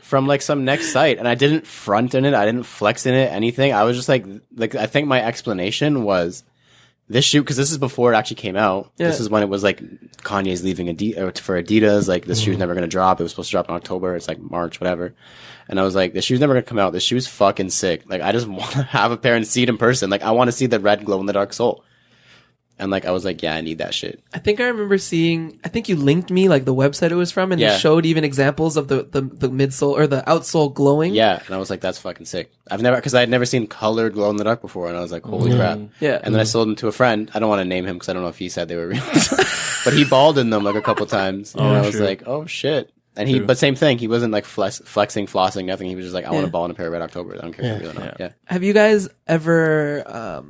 From like some next site, and I didn't front in it. I didn't flex in it, anything. I was just like I think my explanation was this shoe, because this is before it actually came out.
Yeah.
This is when it was like Kanye's leaving for Adidas. Like, this shoe's never gonna drop. It was supposed to drop in October. It's like March, whatever. And I was like, this shoe's never gonna come out. This shoe's fucking sick. Like, I just want to have a pair and see it in person. Like, I want to see the red glow in the dark sole. And like, I was like, yeah, I need that shit.
I think I remember seeing. I think you linked me like the website it was from, and
Yeah.
it showed even examples of the midsole or the outsole glowing.
Yeah, and I was like, that's fucking sick. Because I had never seen colored glow in the dark before, and I was like, holy crap.
Yeah.
And then I sold them to a friend. I don't want to name him because I don't know if he said they were real. But he balled in them like a couple times. And I was
true.
like, oh shit. And
True.
but same thing. He wasn't like flexing, flossing, nothing. He was just like, I want to ball in a pair of Red October. I don't care if you're real or not. Yeah.
Have you guys ever?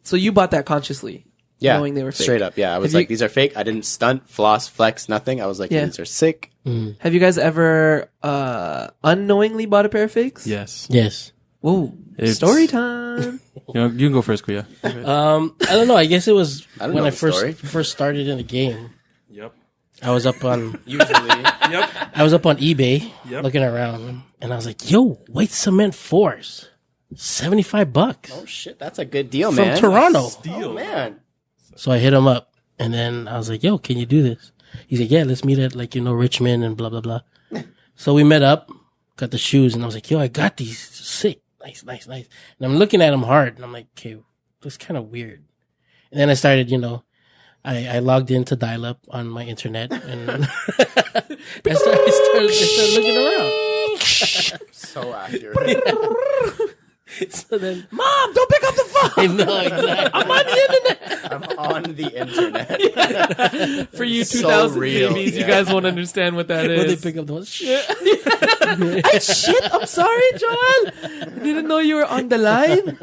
So you bought that consciously,
Yeah.
knowing they were fake.
Straight up. Yeah. I was
Have
like,
you-
these are fake. I didn't stunt, floss, flex, nothing. I was like,
Yeah.
these are sick.
Have you guys ever unknowingly bought a pair of fakes?
Yes.
Yes.
Whoa.
It's-
Story time.
You can go first, Kuya.
I don't know. I guess it was
I don't
when
know
I
the story.
first started in the game.
Yep.
I was up on
Usually.
Yep.
I was up on eBay
Yep.
looking around, and I was like, "Yo, white cement fours, $75
Oh shit. That's a good deal,
from
man.
Toronto."
Oh man.
So I hit him up, and then I was like, "Yo, can you do this?" He's like, "Yeah, let's meet at Richmond and blah blah blah." So we met up, got the shoes, and I was like, "Yo, I got these, sick, nice." And I'm looking at them hard, and I'm like, "Okay, that's kind of weird." And then I started, I logged into dial-up on my internet, and I started looking around.
So accurate.
So then,
Mom, don't pick up the phone.
no, exactly. I'm on the internet.
I'm on the internet.
For you
So
2000
real,
babies, you
yeah.
guys won't understand what that
When they
is.
pick up the one,
Shit, I'm sorry, Joel. Didn't know you were on the line.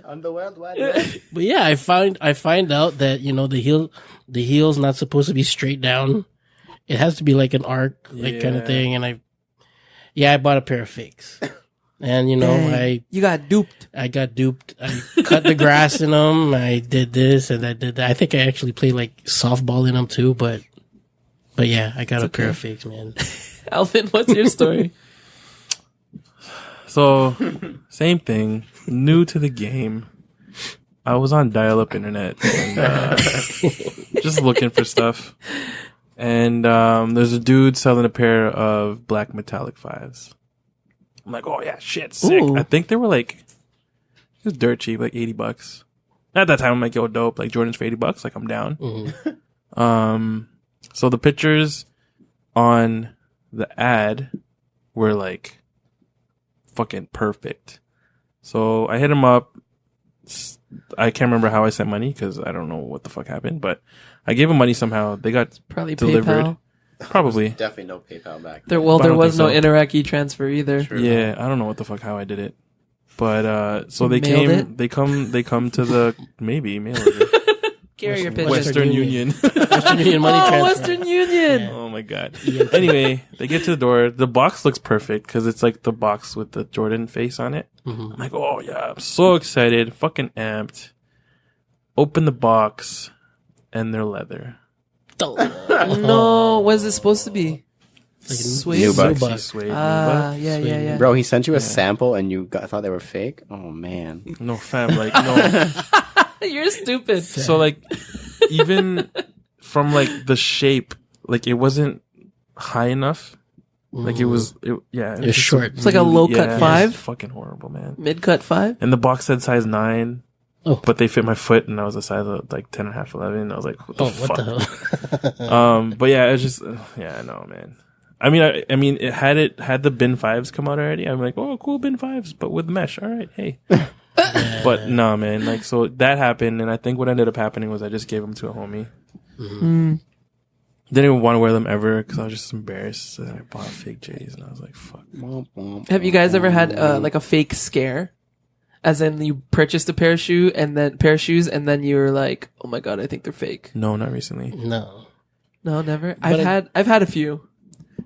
On the World Wide Web.
But yeah, I find out that the heel's not supposed to be straight down. It has to be like an arc, kind of
Yeah.
thing. And I bought a pair of fakes, and
Dang, you got duped.
I got duped. I cut the grass in them. I did this and I did that. I think I actually played like softball in them too. But yeah, I got a pair of fakes, man.
Alvin, what's your story?
So, same thing. New to the game. I was on dial-up internet and just looking for stuff. And there's a dude selling a pair of black metallic 5s. I'm like, oh yeah, shit, sick.
Ooh.
I think they were like, it was dirt cheap, like $80. At that time, I'm like, yo, dope. Like Jordan's for $80, like I'm down. So the pictures on the ad were like fucking perfect. So I hit him up. I can't remember how I sent money because I don't know what the fuck happened, but I gave him money somehow. They got
Probably
delivered.
PayPal.
Probably.
Definitely no PayPal back.
There
I don't
was no
think so.
Interac e-transfer either.
True.
Yeah, I don't know what the fuck how I did it. But so they
Mailed
came
it?
they come to the maybe mail it.
Carrier pigeon.
Western Union.
Western Union money
Oh,
transfer.
Western Union.
Oh my god. Anyway, they get to the door. The box looks perfect because it's like the box with the Jordan face on it. I'm like, oh yeah, I'm so excited, fucking amped. Open the box, and they're leather.
No, what is it supposed to be? Suede?
Nubucks.
Suede
Ah,
Nubucks.
yeah.
Bro, he sent you a sample and you thought they were fake? Oh, man.
No fam, like no.
You're stupid.
So like, even from like the shape, like it wasn't high enough. Like it was
It's
just
short.
It's like a low cut
yeah,
5?
it's fucking horrible, man.
Mid cut 5?
And the box said size 9.
Oh.
But they fit my foot, and I was a size of like 10 and a half, 11. I was like, what the
Oh,
fuck?
what the hell?
But yeah, it's just, yeah, I know, man. I mean, it had the bin 5s come out already. I'm like, oh, cool, bin 5s, but with mesh. All right, hey. But no, man. Like, so that happened, and I think what ended up happening was I just gave them to a homie. Didn't even want to wear them ever because I was just embarrassed that I bought fake J's, and I was like, fuck.
Have you guys ever had like a fake scare? As in, you purchased a pair of shoes, and then you were like, "Oh my god, I think they're fake."
No, not recently.
No.
No, never.
But
I've had a few.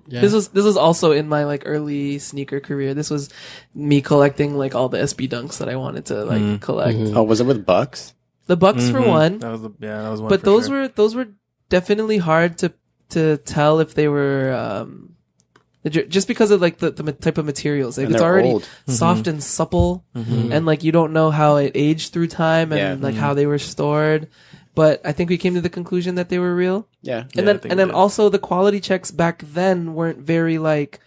Yeah.
This was also in my like early sneaker career. This was me collecting like all the SB Dunks that I wanted to like collect.
Oh, was it with Bucks?
The Bucks for one,
That was one.
but
for sure.
those were definitely hard to tell if they were just because of like the type of materials. Like
And
it's
they're
already
old.
soft and supple, and like you don't know how it aged through time and like how they were stored. But I think we came to the conclusion that they were real.
Yeah.
And
Yeah, I
then
think
and
we
then
did.
also the quality checks back then weren't very like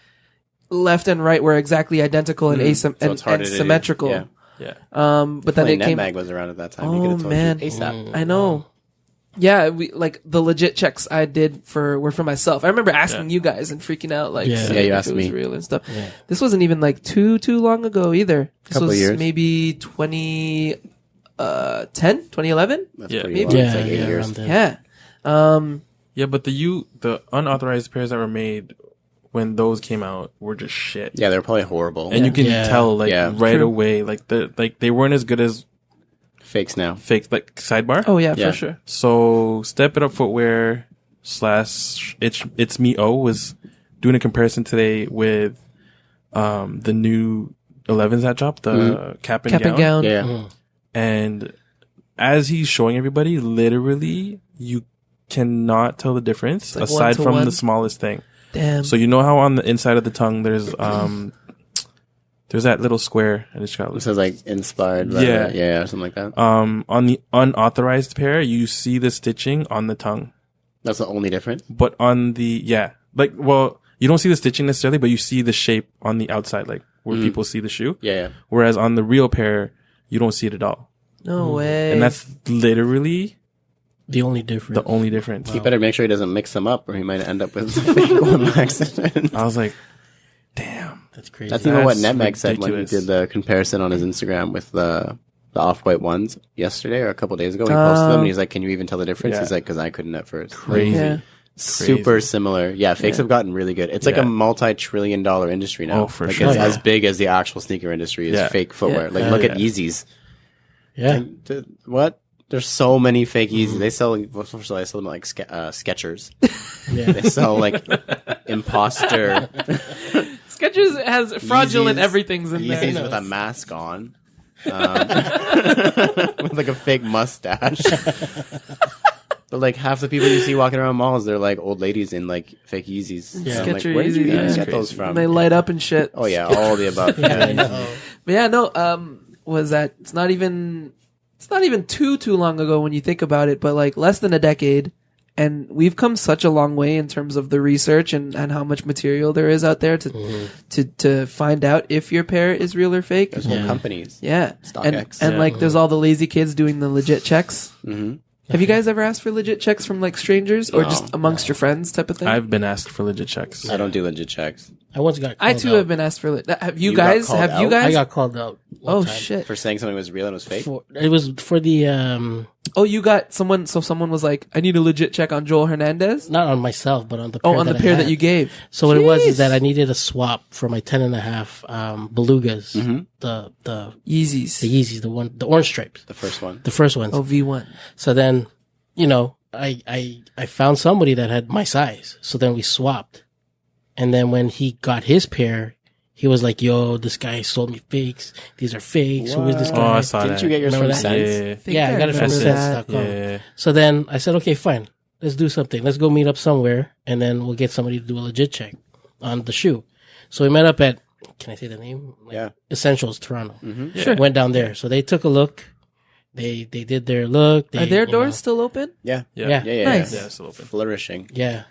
left and right were exactly identical and
So it's harder to do.
symmetrical.
Yeah.
Yeah.
But then
Then
it came.
Netmag was around at that time.
Oh,
You could have told
man.
you ASAP.
I know. Yeah, we like the legit checks I did were for myself. I remember asking you guys and freaking out like
Yeah.
seeing
Yeah, you
if
asked
it was
me.
real and stuff.
Yeah.
This wasn't even like too long ago either. This
Couple
was
years.
maybe 2011?
That's
Yeah.
pretty
Maybe.
long.
Yeah,
It's like 8
yeah,
years.
around there.
Yeah.
Yeah, but the unauthorized pairs that were made when those came out were just shit.
Yeah, they're probably horrible.
And you can
Yeah.
tell like
Yeah.
right
True.
away, like they weren't as good as
Fakes now.
fakes. Like sidebar.
Oh yeah,
Yeah.
for sure.
So Step It Up Footwear / It's Me O was doing a comparison today with the new 11s that dropped, the cap and gown.
Yeah.
And as he's showing everybody, literally you cannot tell the difference
like
aside from
one-to-one.
the smallest thing.
Damn.
So you know how on the inside of the tongue there's that little square and it's got
It says like inspired. By
Yeah.
Yeah, something like that.
on the unauthorized pair you see the stitching on the tongue.
That's the only difference.
But on the, you don't see the stitching necessarily, but you see the shape on the outside, like where people see the shoe.
Yeah.
Whereas on the real pair, you don't see it at all.
No way.
And that's literally
The only difference.
the only difference.
He better make sure he doesn't mix them up or he might end up with a fake one by accident.
I was like, damn.
That's crazy.
That's even what
That's
Netmag said when he
ridiculous.
did the comparison on his Instagram with the off-white ones yesterday or a couple days ago. He posted them and he's like, can you even tell the difference?
Yeah.
He's like, because I couldn't at first.
Crazy.
Yeah.
Super similar. Yeah, fakes have gotten really good. It's like
Yeah.
a multi-trillion-dollar industry now.
Oh, for
like
sure.
It's
Yeah.
as big as the actual sneaker industry is
Yeah.
fake footwear.
Yeah.
Like, look at
Yeah.
Yeezys.
Yeah.
What? There's so many fake Yeezys. They sell, first of all, they sell them like Skechers.
Yeah.
They sell like imposter
Skechers has fraudulent
Yeezys-
everything's in
Yeezys
there.
with a mask on. With like a fake mustache. But like half the people you see walking around malls, they're like old ladies in like fake Yeezys.
Yeah.
So I'm like,
Skechers
where did you
Yeezys,
even
yeah.
get those
Crazy.
from?
And they light up and shit.
Oh yeah, all the above.
I know.
But yeah, no, was that it's not even too long ago when you think about it, but like less than a decade. And we've come such a long way in terms of the research and how much material there is out there to find out if your pair is real or fake.
There's whole companies.
Yeah.
StockX.
And like there's all the lazy kids doing the legit checks.
Mm-hmm.
Have you guys ever asked for legit checks from like strangers or
No.
just amongst your friends type of thing?
I've been asked for legit checks.
I don't do legit checks.
I once got called
I too
out.
have been asked for have you
You got
guys
called
have you
out?
guys
I got called out. one
Oh
time.
shit.
For saying something was real and it was fake.
It was for the
Oh, you got someone was like, I need a legit check on Joel Hernandez.
not on myself, but on the pair
Oh, on the
that I
pair
had.
that you gave.
So what it was
Jeez.
is that I needed a swap for my 10.5 belugas,
Mm-hmm.
the
Yeezys.
Yeezys, the orange stripes,
The first one.
the first ones.
Oh, V1.
So then, I found somebody that had my size. So then we swapped. And then when he got his pair, he was like, yo, this guy sold me fakes. These are fakes. Who is this
Oh,
guy?
I saw
Didn't
that.
you get yours from
Remember that?
Sense?
Yeah.
Yeah, I got it from
remember that.
sense.com.
Yeah.
So then I said, okay, fine. Let's do something. Let's go meet up somewhere and then we'll get somebody to do a legit check on the shoe. So we met up at, can I say the name?
Yeah.
Essentials Toronto.
Sure.
Went down there. So they took a look. They did their look. They,
Are their
you
doors
know,
still open?
Yeah.
Yeah.
Yeah.
Nice.
Yeah, it's still open.
Flourishing.
Yeah.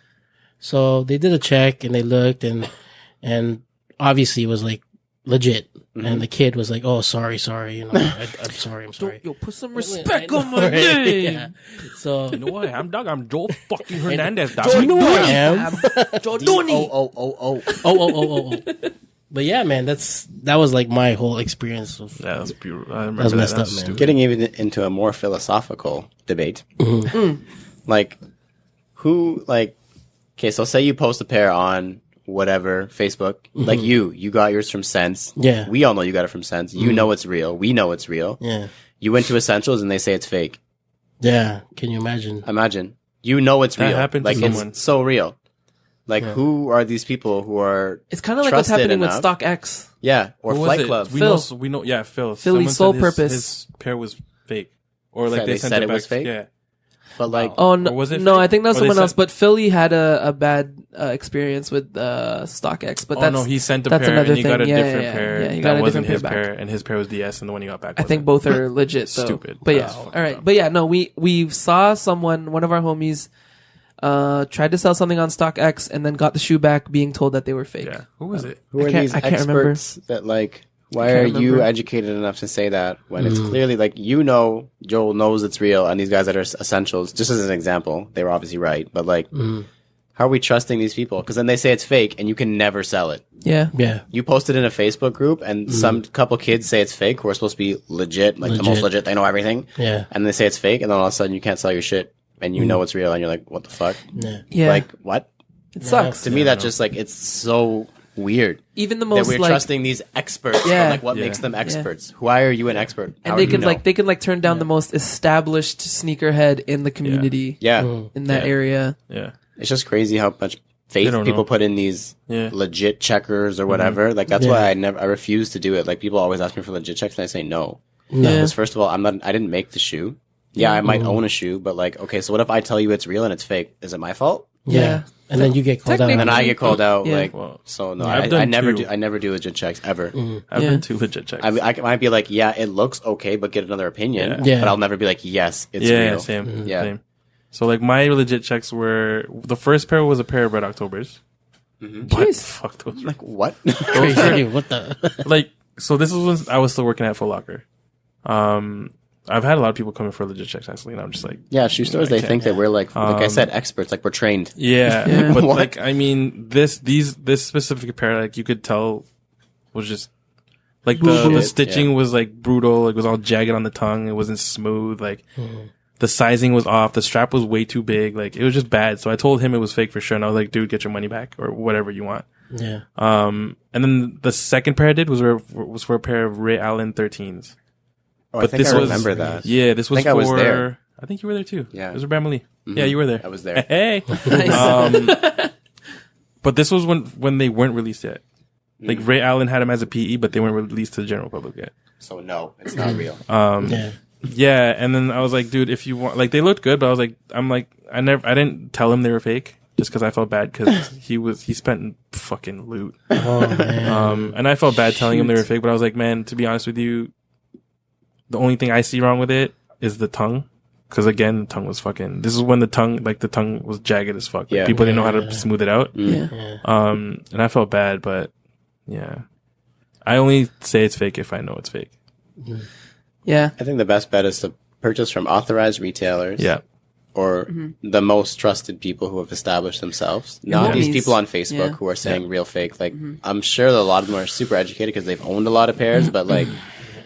So they did a check and they looked and obviously it was like legit. And the kid was like, "Oh, sorry, I'm sorry, I'm sorry."
Yo, put some
I
respect
know,
on my
right?
name.
Yeah. So
You know what? I'm dog. I'm Joel fucking Hernandez. Dog.
you know who I am?
Jordani.
Oh.
But yeah, man, that was like my whole experience of
Yeah, that's beautiful. I remember
was
that.
messed
That's
up, man.
stupid.
Getting even into a more philosophical debate. Like, who, like, okay, so say you post a pair on whatever, Facebook. Like you got yours from Sense.
Yeah.
We all know you got it from Sense. You know it's real. We know it's real.
Yeah.
You went to Essentials and they say it's fake.
Yeah. Can you imagine?
Imagine. You know it's
That
real.
happened to
Like
someone.
it's so real. Like who are these people who are
It's kind of like what's
trusted
happening with
enough?
StockX.
Yeah, or
Who was
Flight
it?
Club.
We
Phil.
know. Yeah, Phil.
Philly
Someone
Soul
said
Purpose.
His pair was fake, or like
Said
they
they
sent
said
it
it
back.
was fake?
Yeah.
But like
Oh no,
Or was it
no,
fake?
I think that was
Or they
someone else.
sent-
But Philly had a bad experience with StockX. But
Oh
that's
no, he sent a
that's
pair
another
and he got a
thing. Yeah,
different
yeah,
pair.
yeah, he
that
got a
wasn't
different
his
pair back.
pair, and his pair was the S, and the one he got back.
I think both are legit. Though.
Stupid.
But
That
yeah,
was fucking
all right.
dumb.
But yeah, no, we saw someone, one of our homies, tried to sell something on StockX and then got the shoe back, being told that they were fake.
Yeah. Who was it?
who are
can't-
these
I can't remember.
experts that like why
can't
are you
remember.
educated enough to say that when it's clearly like Joel knows it's real and these guys that are Essentials, just as an example, they were obviously right, but like how are we trusting these people? Because then they say it's fake and you can never sell it.
Yeah.
Yeah.
You post it in a Facebook group and some couple kids say it's fake who are supposed to be legit, like the most legit, they know everything.
Yeah.
And they say it's fake and then all of a sudden you can't sell your shit and you know it's real and you're like, what the fuck?
Yeah.
Yeah.
Like, what?
it sucks.
To me, that's just like, it's so weird
Even the
that
most
we're
like,
trusting these experts.
Yeah.
Yeah. Like, what
Yeah.
makes them experts? Why are you an expert? How
and they
do
can
you know?
they can turn down the most established sneakerhead in the community
Yeah.
in that
Yeah.
area.
Yeah.
It's just crazy how much faith
don't
people
know.
put in these
Yeah.
legit checkers or whatever. Like, that's
Yeah.
why I refuse to do it. Like, people always ask me for legit checks and I say no.
No.
Yeah.
Because first of all, I didn't make the shoe. Yeah, I might own a shoe, but like, okay, so what if I tell you it's real and it's fake? Is it my fault?
Yeah. And then you get called out.
And then I get called out.
Yeah.
Like,
Well,
so no,
I've
I
done
never
two.
do. I never do legit checks ever.
I've
Yeah.
been two legit checks.
I mean, I might be like, yeah, it looks okay, but get another opinion.
Yeah.
But I'll never be like, yes, it's
yeah,
real.
same.
Yeah.
Same. So like my legit checks were the first pair was a pair of Red Octobers. But
Jeez.
fuck those.
Like, what?
Crazy. What the?
Like so this was when I was still working at Foot Locker. I've had a lot of people coming for legit checks actually, and I'm just like,
Yeah, shoe stores, they think that we're like I said, experts, like we're trained.
yeah. But
What?
like I mean this specific pair, like you could tell was just like the
Bullshit.
stitching was like brutal, like it was all jagged on the tongue, it wasn't smooth, like the sizing was off, the strap was way too big, like it was just bad. So I told him it was fake for sure, and I was like, dude, get your money back or whatever you want.
Yeah.
And then the second pair I did was for a pair of Ray Allen 13s.
Oh, I
But
think
this
I
was
remember that.
Yeah, this was
think
for
I was there.
I think you were there too.
Yeah.
It was Bramley. Yeah, you were there.
I was there.
Hey.
Nice.
But this was when they weren't released yet. Like Ray Allen had them as a PE, but they weren't released to the general public yet.
So no, it's not real.
Yeah.
Yeah, and then I was like, dude, if you want, like, they looked good, but I was like, I didn't tell him they were fake just because I felt bad because he spent fucking loot.
Oh man.
And I felt bad telling him they were fake, but I was like, man, to be honest with you, the only thing I see wrong with it is the tongue. Cause again, the tongue was fucking, this is when the tongue was jagged as fuck. Like,
Yeah.
people didn't know how to smooth it out.
Yeah.
And I felt bad, but yeah, I only say it's fake if I know it's fake.
Yeah.
I think the best bet is to purchase from authorized retailers.
Yeah.
Or the most trusted people who have established themselves. Not these
homies.
people on Facebook
Yeah.
who are saying real fake. Like, I'm sure that a lot of them are super educated because they've owned a lot of pairs, but like,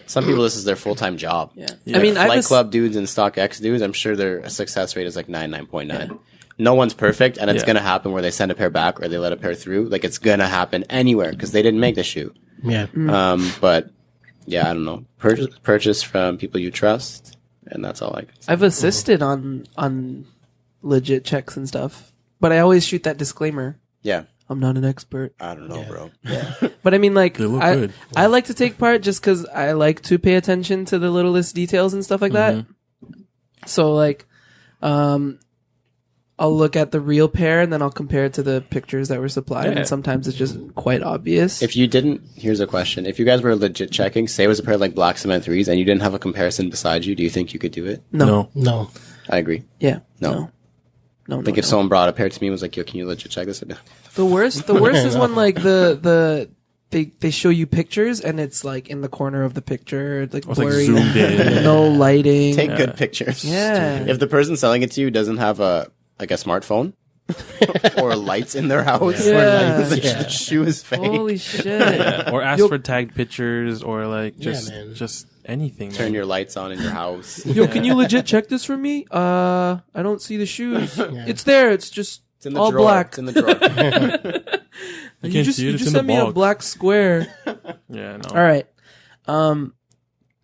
some people, this is their full-time job.
Yeah.
Yeah.
I mean, I
Flight
was,
Club dudes and StockX dudes, I'm sure their success rate is like 9.9. No one's perfect, and it's
Yeah.
going to happen where they send a pair back or they let a pair through. Like, it's going to happen anywhere because they didn't make the shoe.
Yeah.
But, yeah, I don't know. Purchase from people you trust, and that's all I can say.
I've assisted on legit checks and stuff, but I always shoot that disclaimer.
Yeah.
I'm not an expert.
I don't know, bro.
But I mean, like,
They look
I,
good.
I like to take part just because I like to pay attention to the littlest details and stuff like that. So, like, I'll look at the real pair and then I'll compare it to the pictures that were supplied.
Yeah.
And sometimes it's just quite obvious.
If you didn't, here's a question. If you guys were legit checking, say it was a pair of like black cement 3s, and you didn't have a comparison beside you, do you think you could do it?
no.
No.
I agree.
Yeah.
No.
No.
Like, if someone brought a pair to me and was like, yo, can you legit check this? I'd be like,
The worst is when, like, they show you pictures and it's like in the corner of the picture, like
It's like
blurry,
zoomed in.
no lighting.
take good pictures.
Yeah.
If the person selling it to you doesn't have a smartphone or lights in their house,
Yeah.
the
Yeah.
shoe is fake.
Holy shit.
Or ask
Yo-
for tagged pictures or like
man.
just anything.
Turn
man.
your lights on in your house.
Yo, can you legit check this for me? I don't see the shoes. It's there. It's just
It's in the
all
drawer.
black.
It's in the drawer.
You
You
can't
just
see it.
you
It's
just
in
sent
the
me a
box.
black square.
Yeah, no.
All right.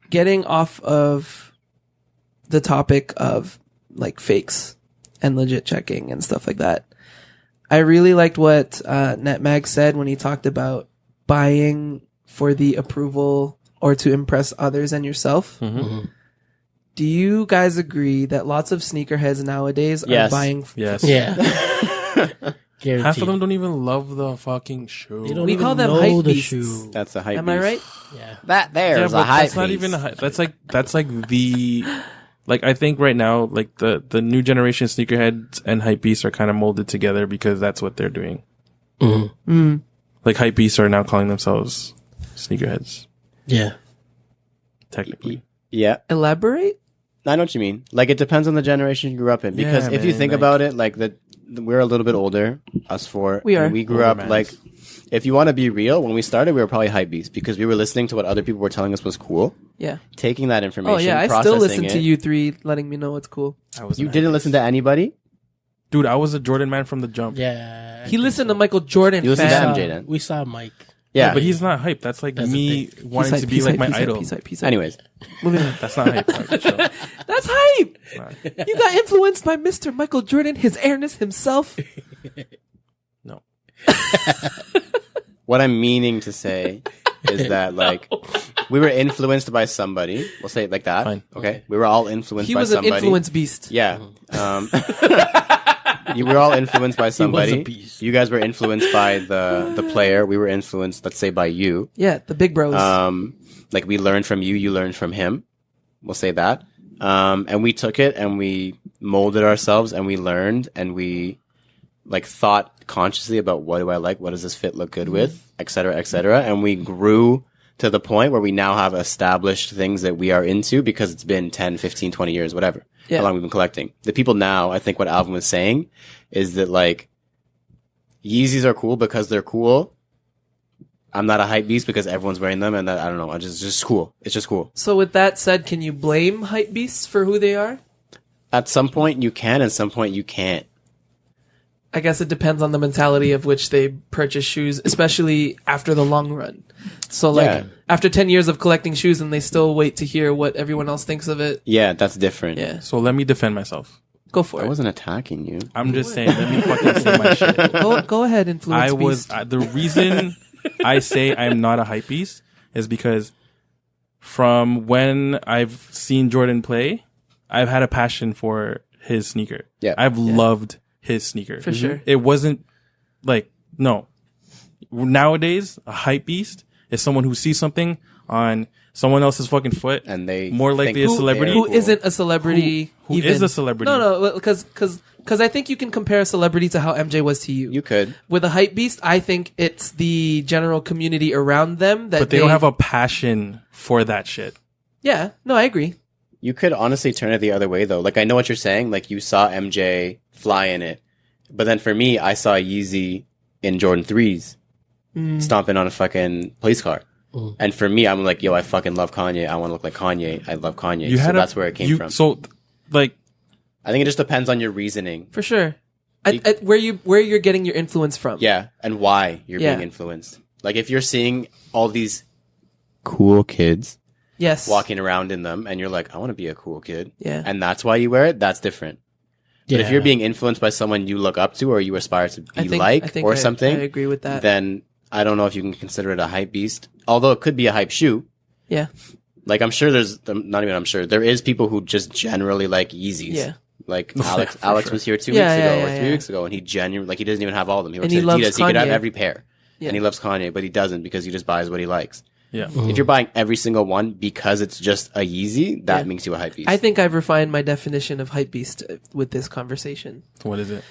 Getting off of the topic of like fakes and legit checking and stuff like that. I really liked what NetMag said when he talked about buying for the approval or to impress others and yourself. Do you guys agree that lots of sneakerheads nowadays are
Yes.
buying?
Yes.
Yeah. Guaranteed.
Half of them don't even love the fucking shoe.
They don't
We
even
call them
know
hype
the
beasts.
shoe.
That's a hype.
Am I
beast.
right?
Yeah.
That
Yeah,
there's
but
a hype.
that's not even a hype. That's like the like I think right now like the new generation sneakerheads and hypebeasts are kind of molded together because that's what they're doing. Like hypebeasts are now calling themselves sneakerheads
Yeah.
technically.
Yeah.
Elaborate.
I know what you mean. Like, it depends on the generation you grew up in. Because
Yeah,
if you
man,
think
like-
about it, like, we're a little bit older, us four.
We are.
And we grew
Older
up,
mans.
like, if you want to be real, when we started, we were probably hypebeasts because we were listening to what other people were telling us was cool,
Yeah.
taking that information,
Oh yeah, I still
processing
listen
it.
to you three letting me know it's cool.
I was
You
an
didn't
hypebeast.
listen to anybody?
Dude, I was a Jordan man from the jump.
Yeah.
He listened to Michael Jordan.
You listened
fan.
to MJ then?
We saw Mike.
Yeah.
But he's not hype. That's like
That's the
me
thing.
wanting
Peace
to
hype,
be
peace
like
hype,
my
peace hype,
idol.
peace hype, peace hype.
Anyways.
Moving on.
That's not hype. Like, chill.
That's hype.
Nah.
You got influenced by Mr. Michael Jordan, his airness himself.
No.
What I'm meaning to say is that, like, we were influenced by somebody. We'll say it like that.
Fine.
Okay? We were all influenced
He
by
was an
somebody.
influence beast.
Yeah. You were all influenced by somebody.
beast.
You guys were influenced by the player. We were influenced, let's say, by you.
Yeah, the big bros.
Like, we learned from you. You learned from him. We'll say that. And we took it and we molded ourselves and we learned and we, like, thought consciously about what do I like? What does this fit look good with? Et cetera, et cetera. And we grew to the point where we now have established things that we are into because it's been 10, 15, 20 years, whatever.
Yeah.
How long we've been collecting. The people now, I think what Alvin was saying is that, like, Yeezys are cool because they're cool. I'm not a hype beast because everyone's wearing them and that, I don't know, it's just cool. It's just cool.
So with that said, can you blame hype beasts for who they are?
At some point you can, at some point you can't.
I guess it depends on the mentality of which they purchase shoes, especially after the long run. So like
Yeah.
after 10 years of collecting shoes and they still wait to hear what everyone else thinks of it.
Yeah, that's different.
Yeah.
So let me defend myself.
Go for
I
it.
wasn't attacking you.
I'm just saying, let me fucking say my shit.
Go ahead, influence
I was
beast.
the reason I say I'm not a hype beast is because from when I've seen Jordan play, I've had a passion for his sneaker.
Yeah.
I've loved his sneaker.
For sure.
It wasn't like, no. Nowadays, a hype beast is someone who sees something on someone else's fucking foot
And they
more
think
likely a
they're
celebrity
Who
cool.
isn't a celebrity?
Who is a celebrity?
No, because I think you can compare a celebrity to how MJ was to you.
You could.
With a hype beast, I think it's the general community around them that
but they don't have a passion for that shit.
Yeah, no, I agree.
You could honestly turn it the other way though. Like, I know what you're saying. Like, you saw MJ fly in it. But then for me, I saw Yeezy in Jordan 3s stomping on a fucking police car. And for me, I'm like, yo, I fucking love Kanye. I want to look like Kanye. I love Kanye. So that's where it came from.
So, like,
I think it just depends on your reasoning.
For sure. Where you're getting your influence from.
Yeah. And why you're
Yeah.
being influenced. Like, if you're seeing all these cool kids
Yes.
walking around in them and you're like, I want to be a cool kid.
Yeah.
And that's why you wear it, that's different. But if you're being influenced by someone you look up to or you aspire to be or something,
I agree with that.
then I don't know if you can consider it a hype beast. Although it could be a hype shoe.
Yeah.
Like, I'm sure I'm sure. There is people who just generally like Yeezys.
Yeah.
Like Alex was here 2
Yeah,
weeks
yeah,
ago or
yeah,
3
yeah.
weeks ago and he genuinely, like, he doesn't even have all of them. He works
he
at
loves
Adidas. He could have
Kanye.
every pair.
Yeah.
And he loves Kanye, but he doesn't because he just buys what he likes.
yeah.
If you're buying every single one because it's just a Yeezy, that makes you a hype beast.
I think I've refined my definition of hype beast with this conversation.
What is it?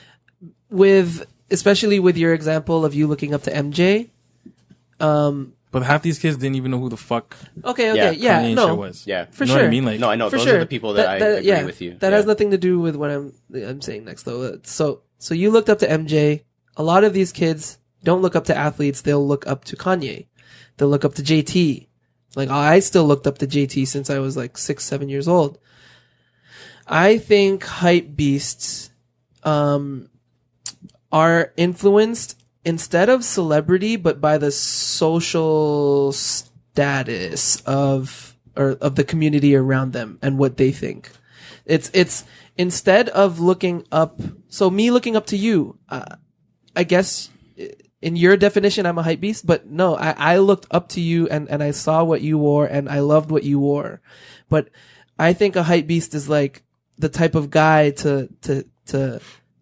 Especially with your example of you looking up to MJ.
But half these kids didn't even know who the fuck
Okay,
Yeah,
yeah,
Kanye and
no.
shit was.
Yeah.
For
You know
sure.
what I mean? Like,
No, I know.
For
Those
sure.
are the people that I agree with you.
That
Yeah.
has nothing to do with what I'm saying next though. So you looked up to MJ. A lot of these kids don't look up to athletes. They'll look up to Kanye. They'll look up to JT. Like, I still looked up to JT since I was like 6, 7 years old. I think hype beasts, are influenced instead of celebrity, but by the social status of the community around them and what they think. It's instead of looking up. So me looking up to you, I guess in your definition, I'm a hype beast, but no, I looked up to you and I saw what you wore and I loved what you wore. But I think a hype beast is like the type of guy to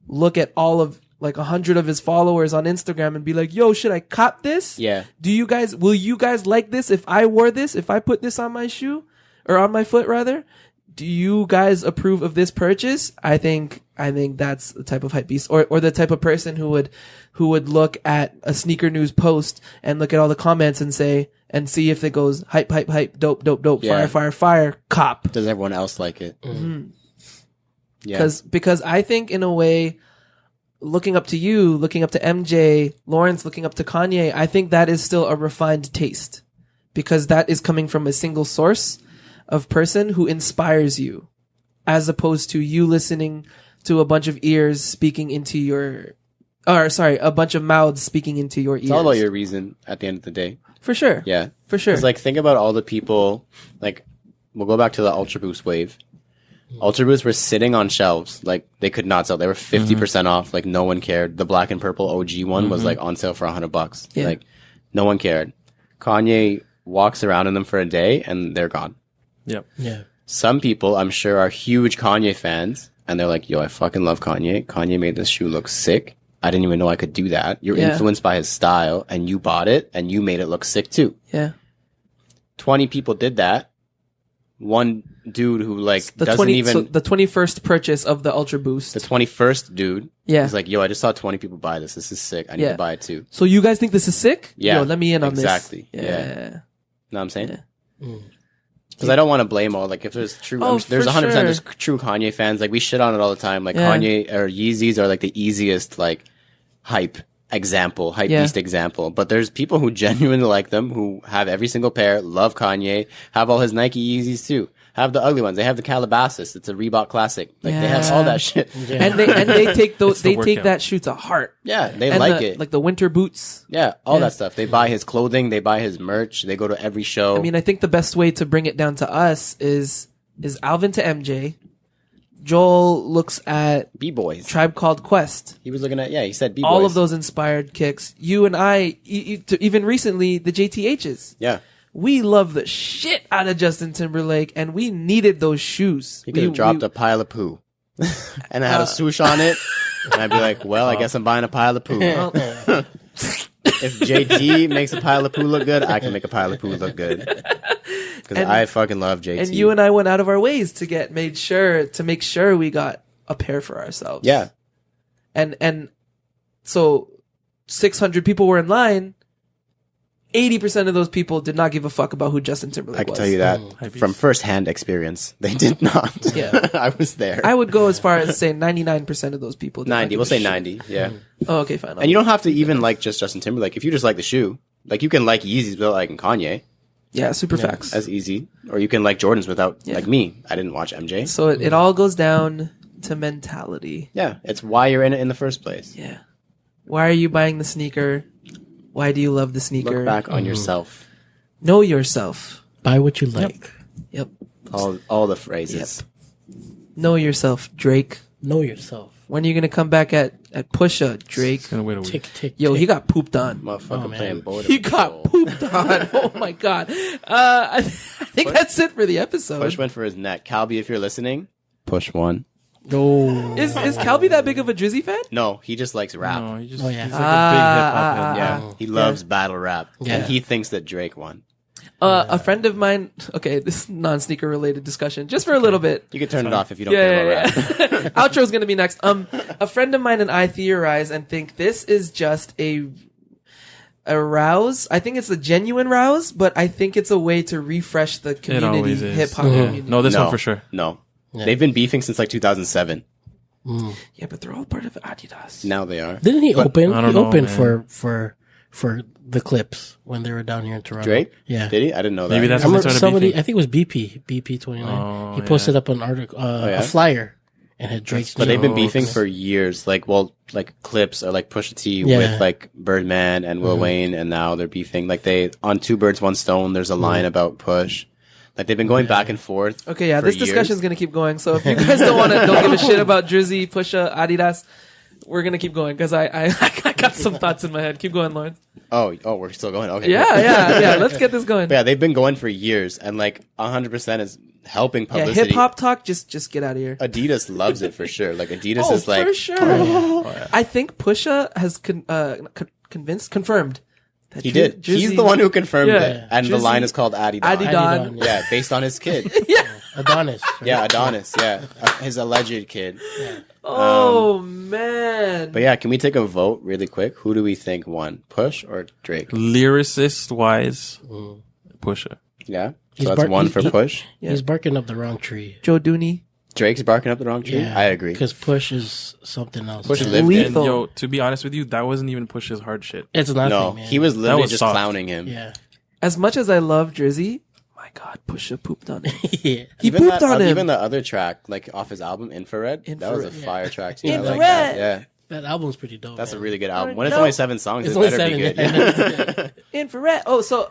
look at all of like 100 of his followers on Instagram and be like, yo, should I cop this?
Yeah.
Will you guys like this if I wore this, if I put this on my shoe or on my foot rather? Do you guys approve of this purchase? I think that's the type of hype beast or the type of person who would look at a sneaker news post and look at all the comments and say, and see if it goes hype, hype, hype, dope, dope, dope,
Yeah.
fire, fire, fire, cop.
Does everyone else like it?
Mm-hmm.
Yeah.
Because I think in a way, looking up to you, looking up to MJ, Lawrence looking up to Kanye, I think that is still a refined taste because that is coming from a single source of person who inspires you as opposed to you listening to a bunch of ears speaking into a bunch of mouths speaking into your ears.
It's all about your reason at the end of the day.
For sure.
Yeah.
For sure.
Because, like, think about all the people, like, we'll go back to the Ultra Boost wave. Ultra Boosts were sitting on shelves. Like, they could not sell. They were 50% off. Like, no one cared. The black and purple OG one was, like, on sale for $100.
Yeah.
Like, no one cared. Kanye walks around in them for a day, and they're gone.
Yep.
Yeah.
Some people, I'm sure, are huge Kanye fans, and they're like, yo, I fucking love Kanye. Kanye made this shoe look sick. I didn't even know I could do that. You're
Yeah.
influenced by his style, and you bought it, and you made it look sick, too.
Yeah.
20 people did that. One dude who, like,
The
doesn't even...
so the 21st purchase of the Ultra Boost.
The 21st dude
Yeah.
is like, yo, I just saw 20 people buy this. This is sick. I need
Yeah.
to buy it too.
So you guys think this is sick?
Yeah,
Yo, let me in on
exactly.
this.
Yeah.
Yeah.
Know what I'm saying?
Yeah.
Because I don't want to blame all. Like, if there's true,
Oh,
there's
for
100%
sure.
there's true Kanye fans. Like, we shit on it all the time. Like,
Yeah.
Kanye or Yeezys are like the easiest, like, hype
Yeah.
beast example. But there's people who genuinely like them, who have every single pair, love Kanye, have all his Nike Yeezys too. Have the ugly ones. They have the Calabasas. It's a Reebok classic. Like, they have all that shit.
Yeah.
And they take those,
It's the
they take
workout.
that shoe to heart.
Yeah, they
And
like
the-
it.
Like the winter boots.
Yeah, all
Yeah.
that stuff. They buy his clothing. They buy his merch. They go to every show.
I mean, I think the best way to bring it down to us is Alvin to MJ. Joel looks at
B-boys.
Tribe Called Quest.
He was looking at, he said B-boys.
All of those inspired kicks. You and I, even recently, the JTHs.
Yeah.
We love the shit out of Justin Timberlake, and we needed those shoes.
He could have dropped a pile of poo. And I had a swoosh on it. And I'd be like, well, I guess I'm buying a pile of poo. If JT makes a pile of poo look good, I can make a pile of poo look good. Because I fucking love JT.
And you and I went out of our ways to make sure we got a pair for ourselves.
Yeah.
And so 600 people were in line. 80% of those people did not give a fuck about who Justin Timberlake
I can
was.
tell you that
Hypebeast.
from firsthand experience. They did not.
Yeah.
I was there.
I would go as far as saying 99% of those people did not
90.
give
We'll
a
say
shit.
90. Yeah.
Oh, okay, fine.
And you don't have to even like just Justin Timberlake. If you just like the shoe, like you can like Yeezys without liking Kanye.
Yeah, super facts.
That's easy. Or you can like Jordans without like me. I didn't watch MJ.
So it all goes down to mentality.
Yeah. It's why you're in it in the first place.
Yeah. Why are you buying the sneaker? Why do you love the sneaker?
Look back on yourself.
Know yourself.
Buy what you like.
Yep.
All the phrases.
Know yourself, Drake.
Know yourself.
When are you gonna come back at Pusha, Drake?
Gonna wait a week.
Tick, tick.
Yo,
tick.
he got pooped on.
Motherfucker
Oh, man.
playing border.
He got pooped on. Oh my god. I think that's it for the episode.
Push went for his neck. Calby, if you're listening, push one.
Oh.
Is Calby that big of a Drizzy fan?
No, he just likes rap.
No, he just,
Oh, yeah.
he's like a big hip hop head.
Yeah, he loves battle rap,
Yeah.
and he thinks that Drake won.
A friend of mine. Okay, this is non-sneaker related discussion, just for a little bit.
You can turn it off if you don't care about rap.
Outro's gonna be next. A friend of mine and I theorize and think this is just a rouse. I think it's a genuine rouse, but I think it's a way to refresh the community,
always is.
hip hop community.
No, this
No,
one for sure.
No,
Yeah.
they've been beefing since like 2007.
Yeah, but they're all part of Adidas.
Now they are.
Didn't he open?
I
He
don't know,
opened
man.
for the Clips when they were down here in Toronto.
Drake?
Yeah.
Did he? I didn't know that.
Maybe that's
I
when they
remember
started
somebody,
beefing.
I think it was BP 29.
Oh,
he posted up an article,
yeah?
a flyer, and had Drake's.
But they've been beefing
Jokes.
for years. Like Clips or like Pusha T
Yeah.
with like Birdman and Lil Wayne, and now they're beefing. Like they on Two Birds One Stone. There's a line about Push. Like they've been going back and forth.
Okay, yeah,
for
this
years.
discussion's gonna keep going. So if you guys don't give a shit about Drizzy, Pusha, Adidas, we're gonna keep going because I got some thoughts in my head. Keep going, Lawrence.
Oh, we're still going. Okay.
Yeah. Let's get this going.
But yeah, they've been going for years, and like 100% is helping
Yeah,
publicity.
hip hop talk. Just get out of here.
Adidas loves it for sure. Like Adidas
Oh,
is like
for sure. I think Pusha has confirmed. That
he did. He's the one who confirmed
Yeah.
it, and the
Drizzy-
line is called Adidon.
Adidon.
Yeah, based on his kid.
Adonis. Right?
Yeah, Adonis. Yeah, his alleged kid.
Oh man.
But yeah, can we take a vote really quick? Who do we think won, Push or Drake?
Lyricist wise, Pusha.
Yeah,
He's
so that's
bark-
one for
he-
Push.
Yeah.
He's barking up the wrong tree.
Joe Dooney.
Drake's barking up the wrong tree. I agree.
Because Push is something else.
Push
too.
lived
Lethal.
in.
And yo, to be honest with you, that wasn't even Push's hard shit.
It's nothing.
No,
man.
he was literally
was
just
soft.
clowning him.
Yeah.
As much as I love Drizzy, my God, Pusha pooped on him.
Yeah.
He
Even
pooped on him.
Even the other track, like off his album, Infrared, that was a
Infrared.
fire track too. I like
Infrared.
that. Yeah,
That album's pretty dope.
that's a
man.
really good album.
Or
When it's
no.
only 7 songs,
It's
it
only
better be
7.
good.
Infrared. Oh, so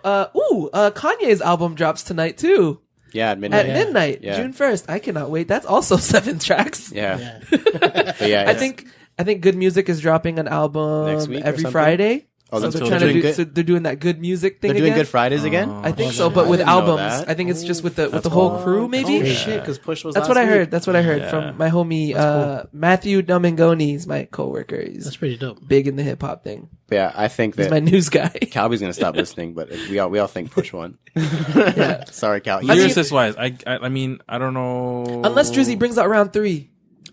Kanye's album drops tonight too.
Yeah, at midnight.
At midnight,
Yeah.
June 1st. I cannot wait. That's also 7 tracks.
Yeah.
Yeah.
But yeah,
I
it's-
think Good Music is dropping an album
Next week or
every
something?
Friday.
Oh,
So
they're
they're trying to
doing
do.
good-
So they're doing that Good Music thing
they're doing
again.
Good Fridays again.
I think
Oh,
so,
yeah.
but with
I didn't know
albums.
that.
I think it's just with the
That's
whole
cool.
crew, maybe.
Oh shit, because Push was.
That's
last
what I
week.
heard. That's what I heard
Yeah.
from my homie Matthew Domingoni. He's my coworker. He's
That's pretty dope.
big in the hip hop thing.
But yeah, I think
He's
that
my news guy.
Calby's gonna stop listening, but we all think Push won.
Yeah.
Sorry, Cal.
Lyricist wise, I mean, I don't know.
Unless Drizzy brings out round 3.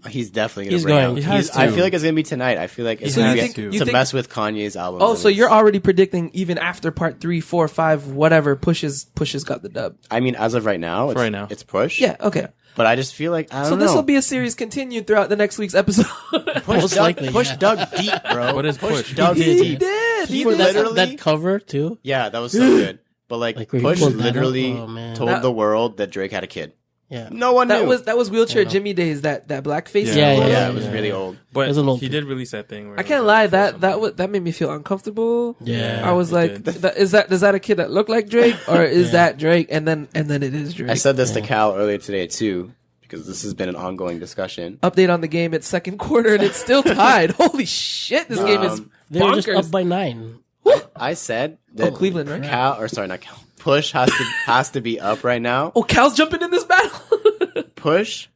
He's definitely gonna
He's
bring
going.
out.
He
has
I
to.
feel like it's gonna be tonight. I feel like it's
So
gonna
you
be
think-
to
you think-
mess with Kanye's album.
Oh, so
release.
you're already predicting even after part 3, 4, 5, whatever, Push's got the dub.
I mean, as of right now, it's,
right now.
it's Push.
Yeah, okay.
But I just feel like I don't
So
know.
this will be a series continued throughout the next week's episode.
Push
Most
dug,
likely,
Push
yeah.
dug deep, bro.
What is Push?
Dug
He
deep.
did.
He
For that,
literally-
that cover too.
Yeah, that was so good. But like
Like, where he
Push
pulled that
literally
up? Oh, man.
told
That-
the world that Drake had a kid.
Yeah.
No one knew.
That was wheelchair Jimmy days. That blackface.
Yeah.
song.
yeah, it was really old.
But
It's an old
he
thing.
did release that thing. Where
I
it
can't
was
lie.
like
That made me feel uncomfortable.
Yeah.
I was
it
like,
did.
does that a kid that looked like Drake or is that Drake? And then it is Drake.
I said this to Cal earlier today too, because this has been an ongoing discussion.
Update on the game. It's second quarter and it's still tied. Holy shit! This game is
They were just
bonkers.
up by 9.
I said that
Cleveland, right?
Cal, or sorry, not Cal. Push has to be up right now.
Oh, Cal's jumping in this battle.
Push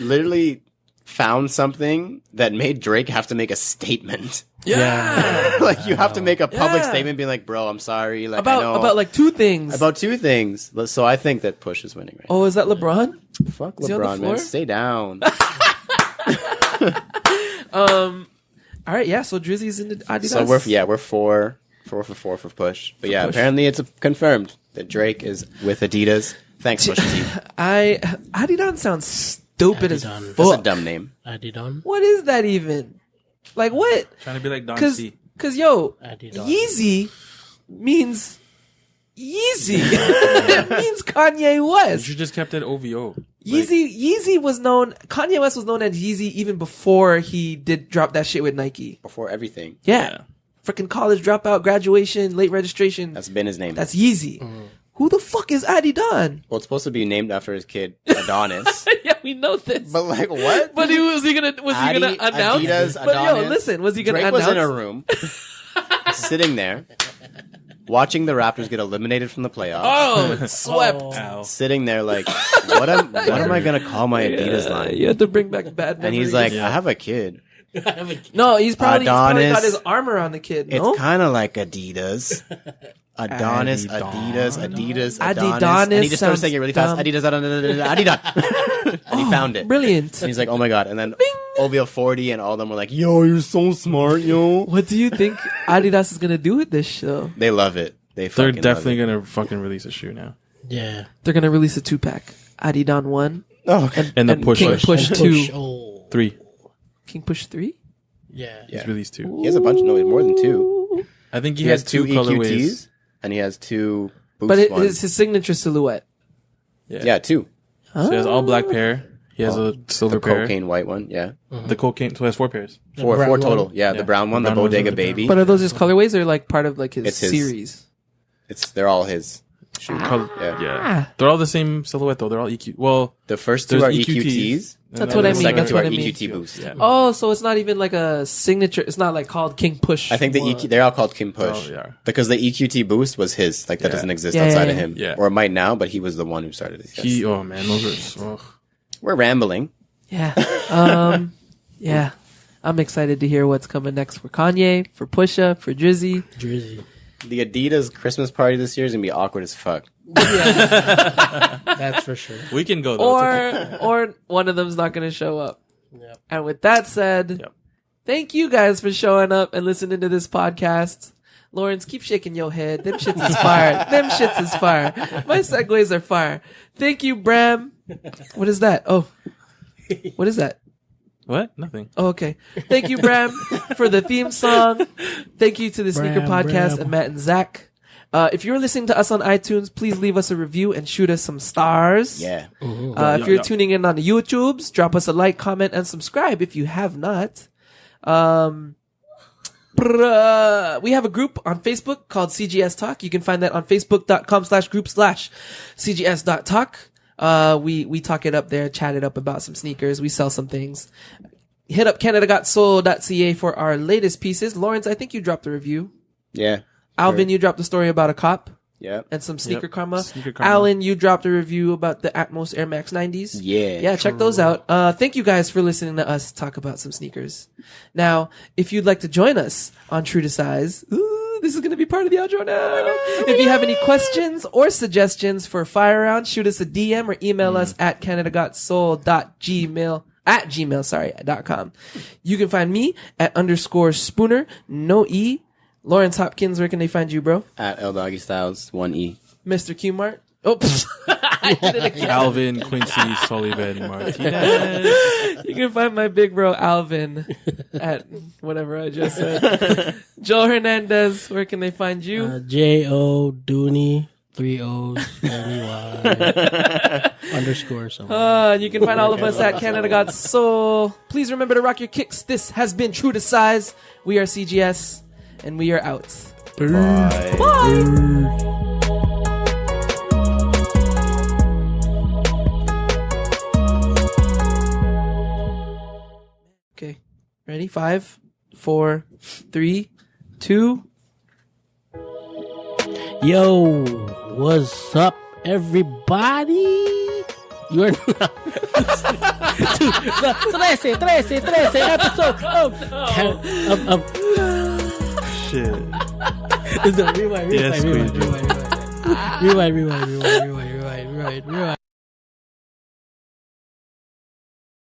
literally found something that made Drake have to make a statement.
Yeah.
Like you have to make a public
Yeah.
statement being like, bro, I'm sorry. Like I know
about like 2 things.
about 2 things. So I think that Push is winning right
Oh, is that LeBron?
now. Fuck
he on the
LeBron,
floor?
man. Stay down.
All right, yeah. So Drizzy's in the Adidas.
So we're 4 for 4 for Push. But yeah,
Push.
apparently it's confirmed that Drake is with Adidas. Thanks, Pusha T.
Adidon sounds stupid as
Adidon.
That's a
fuck.
dumb name.
Adidon.
What is that even? Like what?
Trying to be like Don
Cause,
C.
cause yo,
Adidon.
Yeezy means Yeezy. It means Kanye
You
West.
should just kept it OVO.
Yeezy was known. Kanye West was known as Yeezy even before he did drop that shit with Nike.
Before everything.
Yeah, freaking college dropout, graduation, late registration.
That's been his name.
That's Yeezy. Who the fuck is Adidon?
Well, it's supposed to be named after his kid, Adonis.
Yeah, we know this.
But like, what?
But was he gonna announce?
Adidas,
But yo,
Adonis.
listen, was he gonna
Drake
announce?
was in a room, sitting there, watching the Raptors get eliminated from the playoffs.
Oh, swept.
Ow.
Sitting there like, what am I gonna call my Adidas line?
You had to bring back bad memories.
And he's like, I have a kid.
no, he's probably got
Adonis.
his armor on the kid. No,
It's kind of like Adidas. Adonis, Adidas, Adonis.
Adidonis
And he just started
sounds
saying it really fast.
dumb.
Adidas, Adidas. And he found it.
brilliant.
And he's like, oh my god. And then OVO 40 and all of them were like, yo, you're so smart, yo.
What do you think Adidas is gonna do with this show?
They love it.
They're
fucking
definitely
love it.
gonna fucking release a shoe now.
Yeah.
They're gonna release a 2-pack. Adidon 1
Oh, okay.
And the Push
King
Push.
Push
And
2,
Oh.
3.
King Push 3.
Yeah.
He's released 2.
He has a bunch. No, more than 2.
I think
He has 2
colorways.
EQTs and he has 2 boost
But
ones.
his signature silhouette.
Yeah, 2.
So he has all black pair. He has a silver
the
pair.
cocaine white one. Yeah,
The cocaine. So he has 4 pairs.
four
brown
total.
one.
Yeah, the brown one, the
brown one's
Bodega
the
Baby.
But are those his colorways or like part of like his
It's his.
series?
They're all his.
Yeah. They're all the same silhouette though. They're all EQ. Well,
The first two
there's
are EQTs.
That's what I
The
mean.
second
That's
two
what
are
I mean.
EQT Boost.
Yeah.
Oh, so it's not even like a signature. It's not like called King Push.
I think the
one.
they're all called Kim Push.
Oh, yeah.
Because the EQT Boost was his. Like that doesn't exist
Yeah,
outside
yeah,
of him.
yeah.
Or it might now, but he was the one who started it. Yes.
Oh man, those are.
We're rambling.
Yeah. Yeah. I'm excited to hear what's coming next for Kanye, for Pusha, for Drizzy.
Drizzy.
The Adidas Christmas party this year is gonna be awkward as fuck.
That's for sure.
We can go though. It's okay.
Or one of them's not going to show up.
Yep.
And with that said,
Yep.
thank you guys for showing up and listening to this podcast. Lawrence, keep shaking your head. Them shits is fire. Them shits is fire. My segues are fire. Thank you, Bram. What is that? Oh, what is that?
What? Nothing.
Oh, okay. Thank you, Bram, for the theme song. Thank you to the Sneaker
Bram,
Podcast
Bram.
and Matt and Zach. If you're listening to us on iTunes, please leave us a review and shoot us some stars.
Yeah.
If you're tuning in on the YouTubes, drop us a like, comment, and subscribe if you have not. We have a group on Facebook called CGS Talk. You can find that on facebook.com/group/CGS.talk. We talk it up there, chat it up about some sneakers. We sell some things. Hit up CanadaGotSoul.ca for our latest pieces. Lawrence, I think you dropped a review.
Yeah.
Alvin, you dropped a story about a cop
Yeah.
and some sneaker
Yep.
karma.
Sneaker karma.
Alan, you dropped a review about the Atmos Air Max 90s.
Yeah.
Yeah, check those out. Thank you guys for listening to us talk about some sneakers. Now, if you'd like to join us on True to Size, this is going to be part of the outro now. If you have any questions or suggestions for Fire Round, shoot us a DM or email us at canadagotsoul.gmail.com. You can find me at _Spooner, no E. Lawrence Hopkins, where can they find you, bro?
At L Doggy Styles 1E.
Mr. Q Mart. Oh, I did it again.
Alvin Quincy Sullivan Martinez.
You can find my big bro Alvin at whatever I just said. Joel Hernandez, where can they find you?
J-O Dooney 3 O's _. Somewhere.
You can find all of us at Canada Got Soul. Please remember to rock your kicks. This has been True to Size. We are CGS, and we are out.
Bye.
Bye. Okay, ready? 5, 4, 3, 2.
Yo, what's up, everybody? You are now. 13 episode of
Shit.
rewind.
Yes, we do.
Rewind.